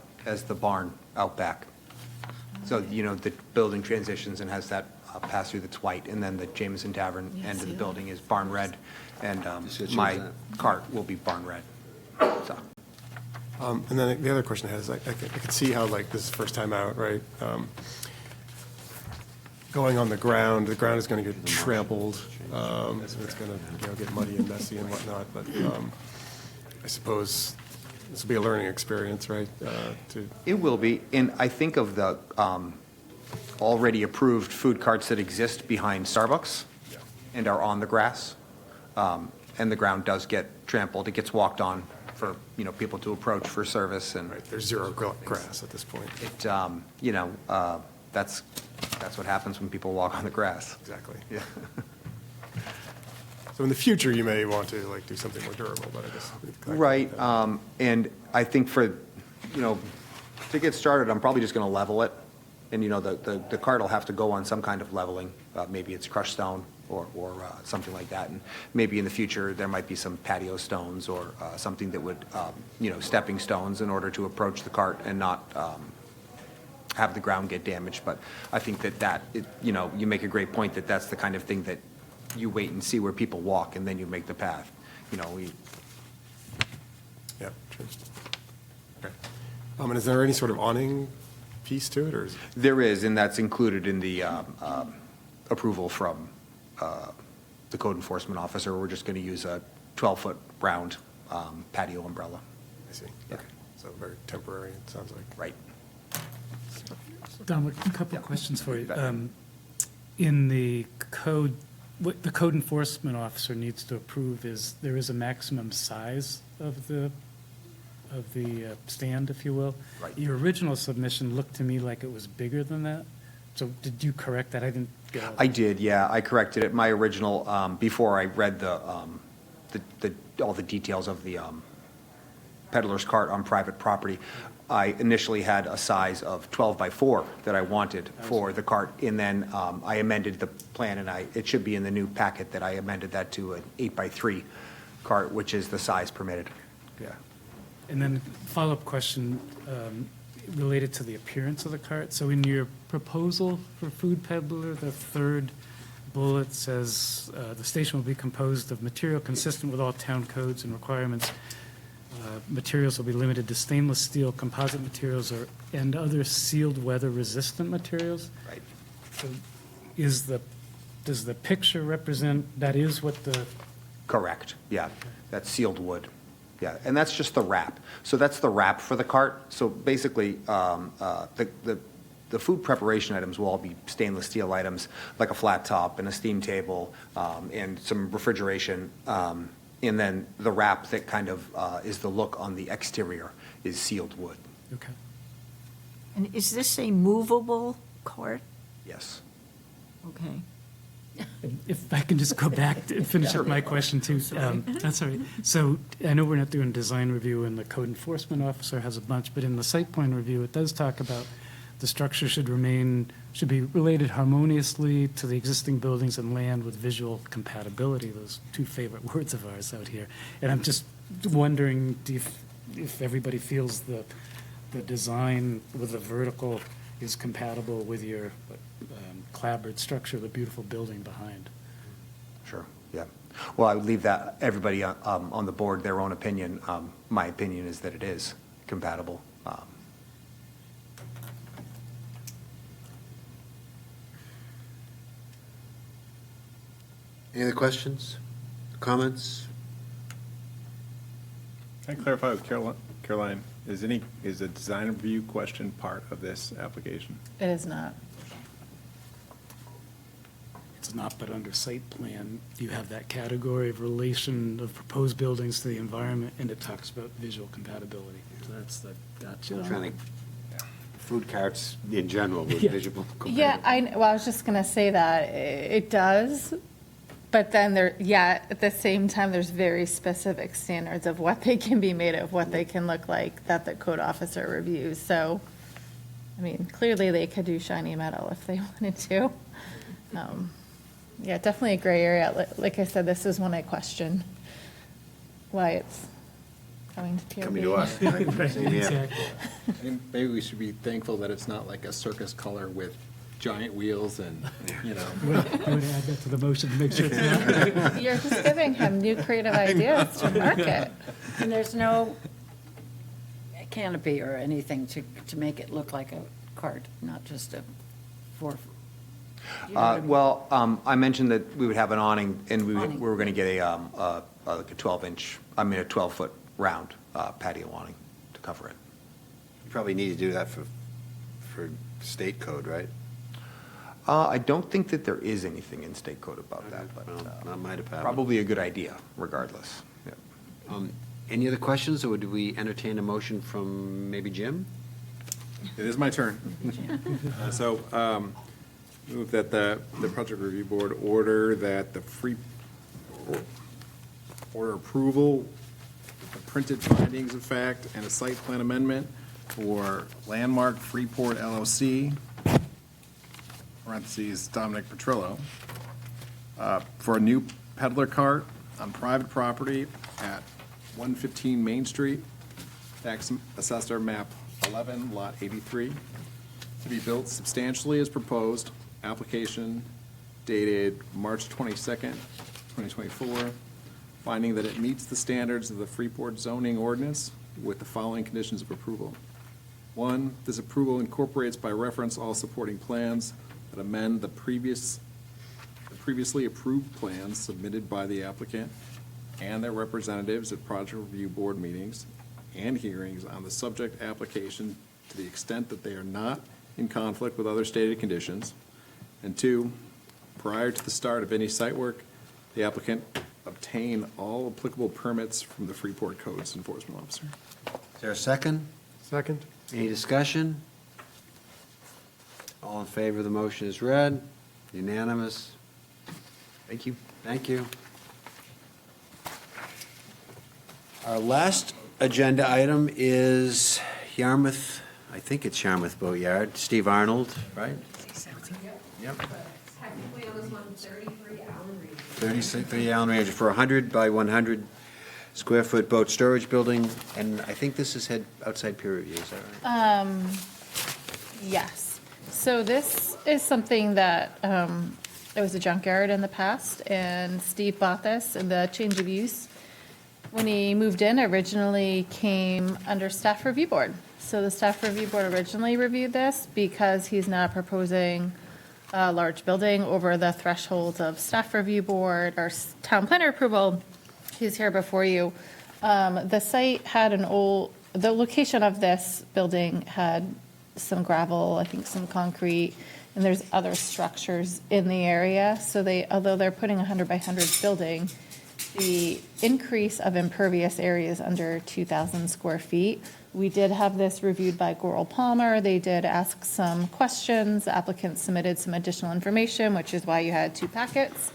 barn out back. So, the building transitions and has that pass-through that's white, and then the Jameson Tavern end of the building is barn red, and my cart will be barn red. So, And then the other question I had is, I could see how, like, this is the first time out, right? Going on the ground is going to get trampled. It's going to, get muddy and messy and whatnot, but I suppose this will be a learning experience, right? it will be, and I think of the already approved food carts that exist behind Starbucks and are on the grass, and the ground does get trampled. It gets walked on for, people to approach for service, and Right, there's zero grass at this point. it, that's what happens when people walk on the grass. Exactly. Yeah. So in the future, you may want to, like, do something more durable, but I guess. Right, and I think for, to get started, I'm probably just going to level it, and, the cart will have to go on some kind of leveling, maybe it's crushed stone or something like that, and maybe in the future, there might be some patio stones or something that would, stepping stones in order to approach the cart and not have the ground get damaged, but I think you make a great point that that's the kind of thing that you wait and see where people walk, and then you make the path. Yeah, true. Okay. And is there any sort of awning piece to it, or is? There is, and that's included in the approval from the code enforcement officer. We're just going to use a 12-foot round patio umbrella. I see. Yeah. Okay. So very temporary, it sounds like. Right. Dominic, a couple of questions for you. In the code, what the code enforcement officer needs to approve is, there is a maximum size of the stand, if you will. Right. Your original submission looked to me like it was bigger than that. So did you correct that? I didn't get all that. I did, yeah. I corrected it. My original, before I read all the details of the peddler's cart on private property, I initially had a size of 12 by 4 that I wanted for the cart, and then I amended the plan, and it should be in the new packet that I amended that to an 8 by 3 cart, which is the size permitted. Yeah. And then follow-up question related to the appearance of the cart. So in your proposal for food peddler, the third bullet says, the station will be composed of material consistent with all town codes and requirements. Materials will be limited to stainless steel, composite materials, and other sealed weather-resistant materials. Right. So does the picture represent, that is what the, Correct, yeah. That's sealed wood. Yeah, and that's just the wrap. So that's the wrap for the cart. So basically, the food preparation items will all be stainless steel items, like a flat top and a steam table, and some refrigeration. And then the wrap that kind of is the look on the exterior is sealed wood. okay. And is this a movable cart? Yes. Okay. If I can just go back and finish up my question too. That's all right. So I know we're not doing design review and the code enforcement officer has a bunch, but in the site plan review, it does talk about the structure should be related harmoniously to the existing buildings and land with visual compatibility, those two favorite words of ours out here. And I'm just wondering if everybody feels the design with the vertical is compatible with your clapboard structure, the beautiful building behind. Sure, yeah. Well, I would leave that, everybody on the board, their own opinion. My opinion is that it is compatible. Any other questions, comments? Can I clarify with Caroline, is a design review question part of this application? It is not. It's not, but under site plan, you have that category of relation of proposed buildings to the environment, and it talks about visual compatibility. So that's the gotcha. Trying to, food carts in general with Yeah. visual Yeah, compatibility. well, I was just gonna say that it does, but then at the same time, there's very specific standards of what they can be made of, what they can look like, that the code officer reviews. So, I mean, clearly they could do shiny metal if they wanted to. Yeah, definitely a gray area. Like I said, this is one I question why it's coming to PRB. Coming to us. Same here. Exactly. I think maybe we should be thankful that it's not like a circus color with giant wheels and, you know. I would add that to the motion to make sure it's not. You're just giving him new creative ideas to market. And there's no canopy or anything to make it look like a cart, not just a four. You know what I mean? Well, I mentioned that we would have an awning, and we Awning. were going to get like a 12-foot round patio awning to cover it. You probably need to do that for state code, right? I don't think that there is anything in state code about that, but Well, not my department. probably a good idea regardless. Yeah. Any other questions, or do we entertain a motion from maybe Jim? It is my turn. So, move that the project review board order that the order approval, the printed findings of fact, and a site plan amendment for Landmark Freeport LLC, parentheses, Dominic Petrillo, for a new peddler cart on private property at 115 Main Street, tax assessor map 11, lot 83, to be built substantially as proposed, application dated March 22nd, 2024, finding that it meets the standards of the Freeport zoning ordinance with the following conditions of approval. 1, this approval incorporates by reference all supporting plans that amend the previously approved plans submitted by the applicant and their representatives at project review board meetings and hearings on the subject application to the extent that they are not in conflict with other stated conditions. And 2, prior to the start of any site work, the applicant obtain all applicable permits from the Freeport Codes Enforcement Officer. Is there a second? Second? Any discussion? All in favor of the motion is read. Unanimous. Thank you. Thank you. Our last agenda item is Yarmouth, I think it's Yarmouth Boatyard. Steve Arnold, right? Yep. Technically, on this one, 33 Allen Reed. 33 Allen Range for 100 by 100 square foot boat storage building, and I think this is had outside peer review, is that right? Yes. So this is something that, it was a junkyard in the past, and Steve bought this, and the change of use, when he moved in, originally came under staff review board. So the staff review board originally reviewed this because he's not proposing a large building over the thresholds of staff review board or town planner approval. He's here before you. The site had the location of this building had some gravel, I think some concrete, and there's other structures in the area. So although they're putting a 100 by 100 building, the increase of impervious areas under 2,000 square feet. We did have this reviewed by Goral Palmer. They did ask some questions. The applicant submitted some additional information, which is why you had 2 packets.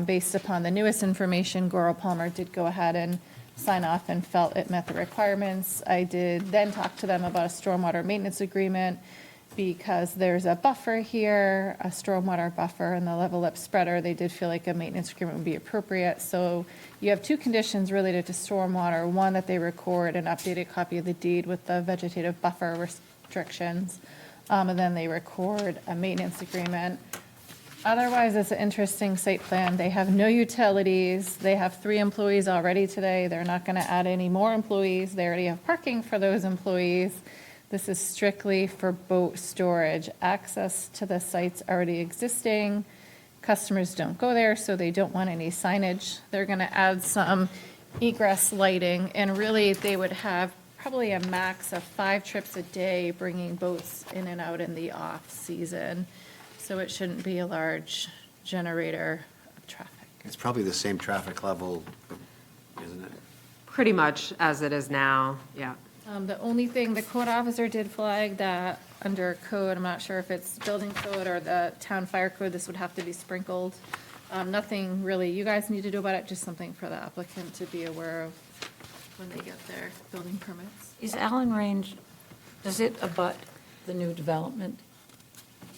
Based upon the newest information, Goral Palmer did go ahead and sign off and felt it met the requirements. I did then talk to them about a stormwater maintenance agreement because there's a buffer here, a stormwater buffer, and the level lip spreader. They did feel like a maintenance agreement would be appropriate. So you have 2 conditions related to stormwater. One, that they record an updated copy of the deed with the vegetative buffer restrictions, and then they record a maintenance agreement. Otherwise, it's an interesting site plan. They have no utilities. They have 3 employees already today. They're not going to add any more employees. They already have parking for those employees. This is strictly for boat storage. Access to the site's already existing. Customers don't go there, so they don't want any signage. They're going to add some egress lighting, and really, they would have probably a max of 5 trips a day, bringing boats in and out in the off-season. So it shouldn't be a large generator of traffic. It's probably the same traffic level, isn't it? Pretty much as it is now, yeah. The only thing, the code officer did flag that under code, I'm not sure if it's building code or the town fire code, this would have to be sprinkled. Nothing really you guys need to do about it, just something for the applicant to be aware of when they get their building permits. Is Allen Range, does it abut the new development?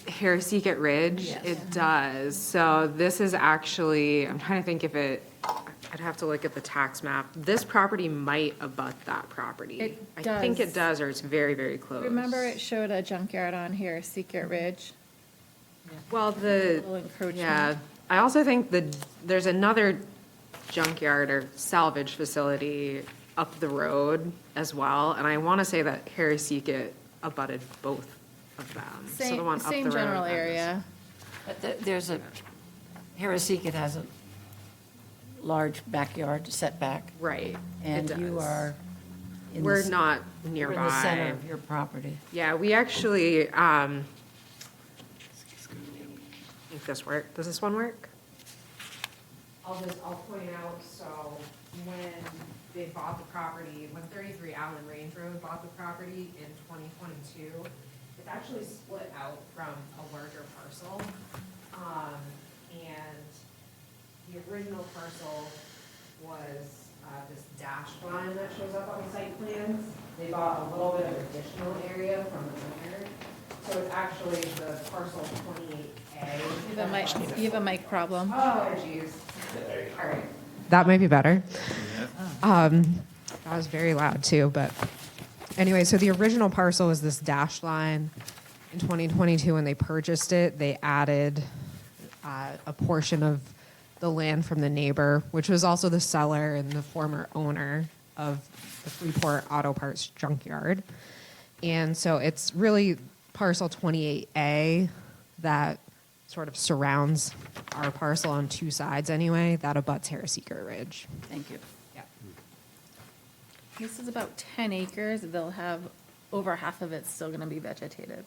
Harrisecret Ridge, Yes. it does. So this is actually, I'm trying to think if it, I'd have to look at the tax map. This property might abut that property. It I think does. it does, or it's very, very close. Remember it showed a junkyard on here, Secret Ridge? Well, Little encroachment. yeah, I also think there's another junkyard or salvage facility up the road as well, and I want to say that Harrisecret abutted both of them. So the one up the Same road general and this. area. But there's a, Harrisecret has a large backyard setback, Right, it and you does. are in the We're s- not you're in the center nearby. of your property. Yeah, we actually, make this work. Does this one work? I'll point out, so when they bought the property, when 33 Allen Range Road bought the property in 2022, it's actually split out from a larger parcel. And the original parcel was this dashed line that shows up on the site plans. They bought a little bit of additional area from the owner. So it's actually the parcel 28A. You have a mic problem. Oh, jeez. All right. That might be better. That was very loud too, but anyway, so the original parcel was this dashed line. In 2022, when they purchased it, they added a portion of the land from the neighbor, which was also the seller and the former owner of the Freeport Auto Parts junkyard. And so it's really parcel 28A that sort of surrounds our parcel on 2 sides anyway, that abuts Harrisecret Ridge. Thank you. Yeah. This is about 10 acres. They'll have, over half of it's still going to be vegetated.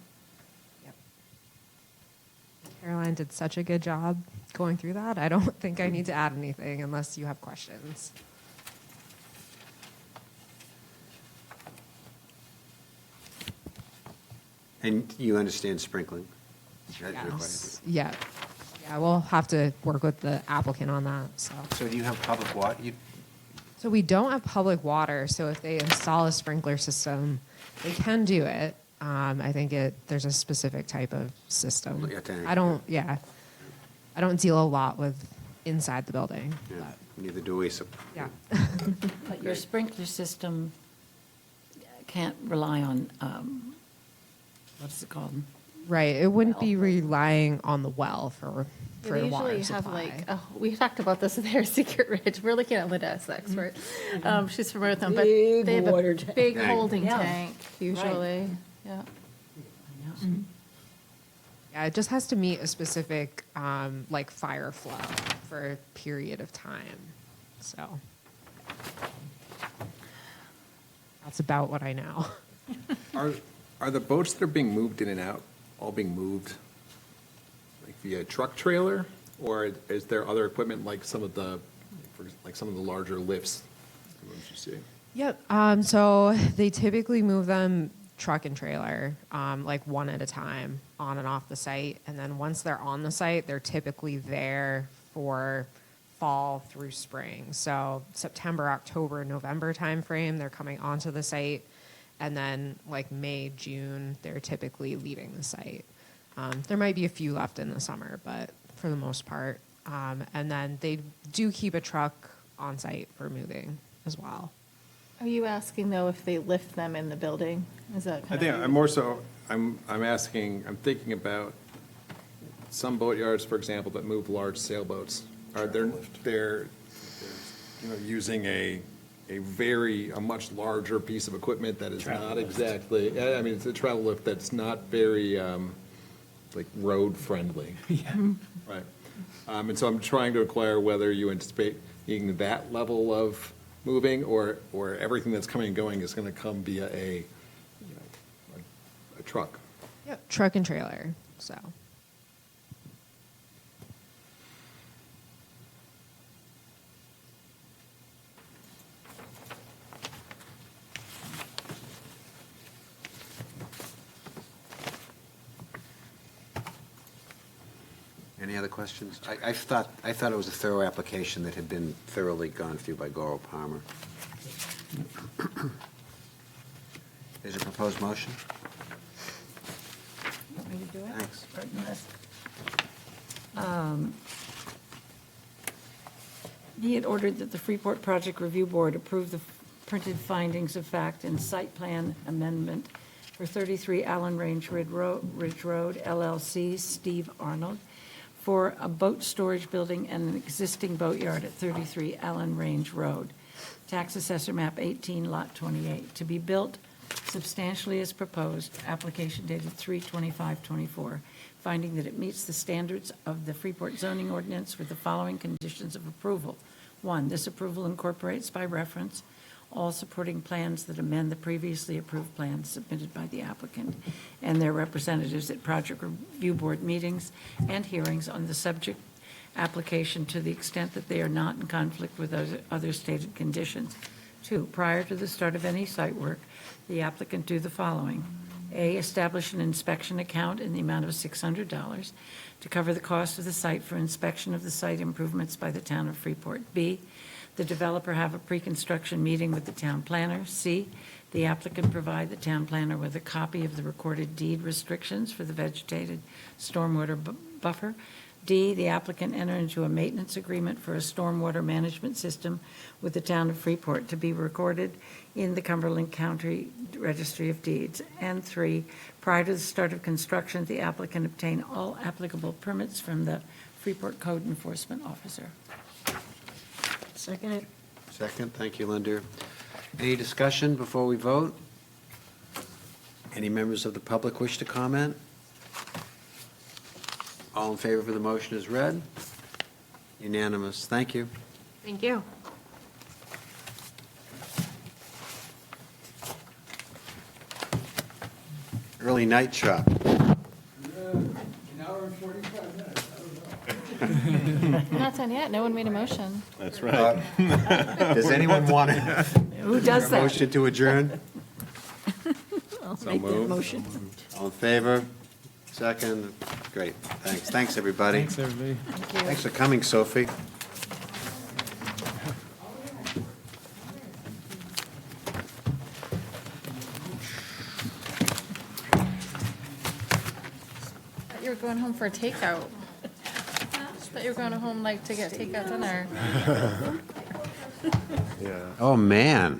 Caroline did such a good job going through that. I don't think I need to add anything unless you have questions. And you understand sprinkling? That required. Yes. Yeah. Yeah, we'll have to work with the applicant on that, so. So do you have public water? So we don't have public water, so if they install a sprinkler system, they can do it. I think there's a specific type of system. Like a tank. I don't deal a lot with inside the building. Yeah, neither do we. So Yeah. But your sprinkler system can't rely on, what's it called? Right, it wouldn't be relying on the well for They the water usually have supply. like, we talked about this with their Secret Ridge. We're looking at Linda as the expert. She's from Eartham, but Big they have water a tank. big Tank. holding Yeah. tank usually. Yeah. Yeah, it just has to meet a specific, like, fire flow for a period of time, so. That's about what I know. Are the boats that are being moved in and out all being moved like via truck trailer? Or is there other equipment like some of the, for like some of the larger lifts? What did you see? Yep. So they typically move them truck and trailer, like one at a time, on and off the site. And then once they're on the site, they're typically there for fall through spring. So September, October, November timeframe, they're coming onto the site. And then like May, June, they're typically leaving the site. There might be a few left in the summer, but for the most part. And then they do keep a truck on site for moving as well. Are you asking, though, if they lift them in the building? Is that I kind think of? I'm more so, I'm asking, I'm thinking about some boatyards, for example, that move large sailboats. Are they're using a much larger piece of equipment that is not exactly, I mean, it's a travel lift that's not very, like, road friendly. Yeah. Right. And so I'm trying to inquire whether you anticipate needing that level of moving, or everything that's coming and going is going to come via a truck. Yep. Truck and trailer, so. Any other questions? I thought it was a thorough application that had been thoroughly gone through by Goro Palmer. Is a proposed motion? Want me to do it? Thanks. Be it ordered that the Freeport Project Review Board approve the printed findings of fact and site plan amendment for 33 Allen Ridge Road LLC, Steve Arnold, for a boat storage building and an existing boatyard at 33 Allen Range Road, Tax Assessor Map 18, Lot 28, to be built substantially as proposed, application dated 3/25/24, finding that it meets the standards of the Freeport zoning ordinance with the following conditions of approval. 1, this approval incorporates by reference all supporting plans that amend the previously approved plans submitted by the applicant and their representatives at Project Review Board meetings and hearings on the subject application to the extent that they are not in conflict with other stated conditions. 2, prior to the start of any site work, the applicant do the following. A, establish an inspection account in the amount of $600 to cover the cost of the site for inspection of the site improvements by the town of Freeport. B, the developer have a pre-construction meeting with the town planner. C, the applicant provide the town planner with a copy of the recorded deed restrictions for the vegetated stormwater buffer. D, the applicant enter into a maintenance agreement for a stormwater management system with the town of Freeport to be recorded in the Cumberland County Registry of Deeds. And 3, prior to the start of construction, the applicant obtain all applicable permits from the Freeport Code Enforcement Officer. Second it. Second, thank you, Linda. Any discussion before we vote? Any members of the public wish to comment? All in favor of the motion is read? Unanimous. Thank you. Thank you. Early night shop. An hour and 45 minutes, I don't know. Not done yet. No one made a motion. That's right. Does anyone want to? Who does that? Motion to adjourn? I'll So make that moved. motion. All in favor? Second? Great. Thanks. Thanks, everybody. Thanks, everybody. Thanks for coming, Sophie. You were going home for a takeout. Thought you were going home like to get takeout dinner. Oh, man.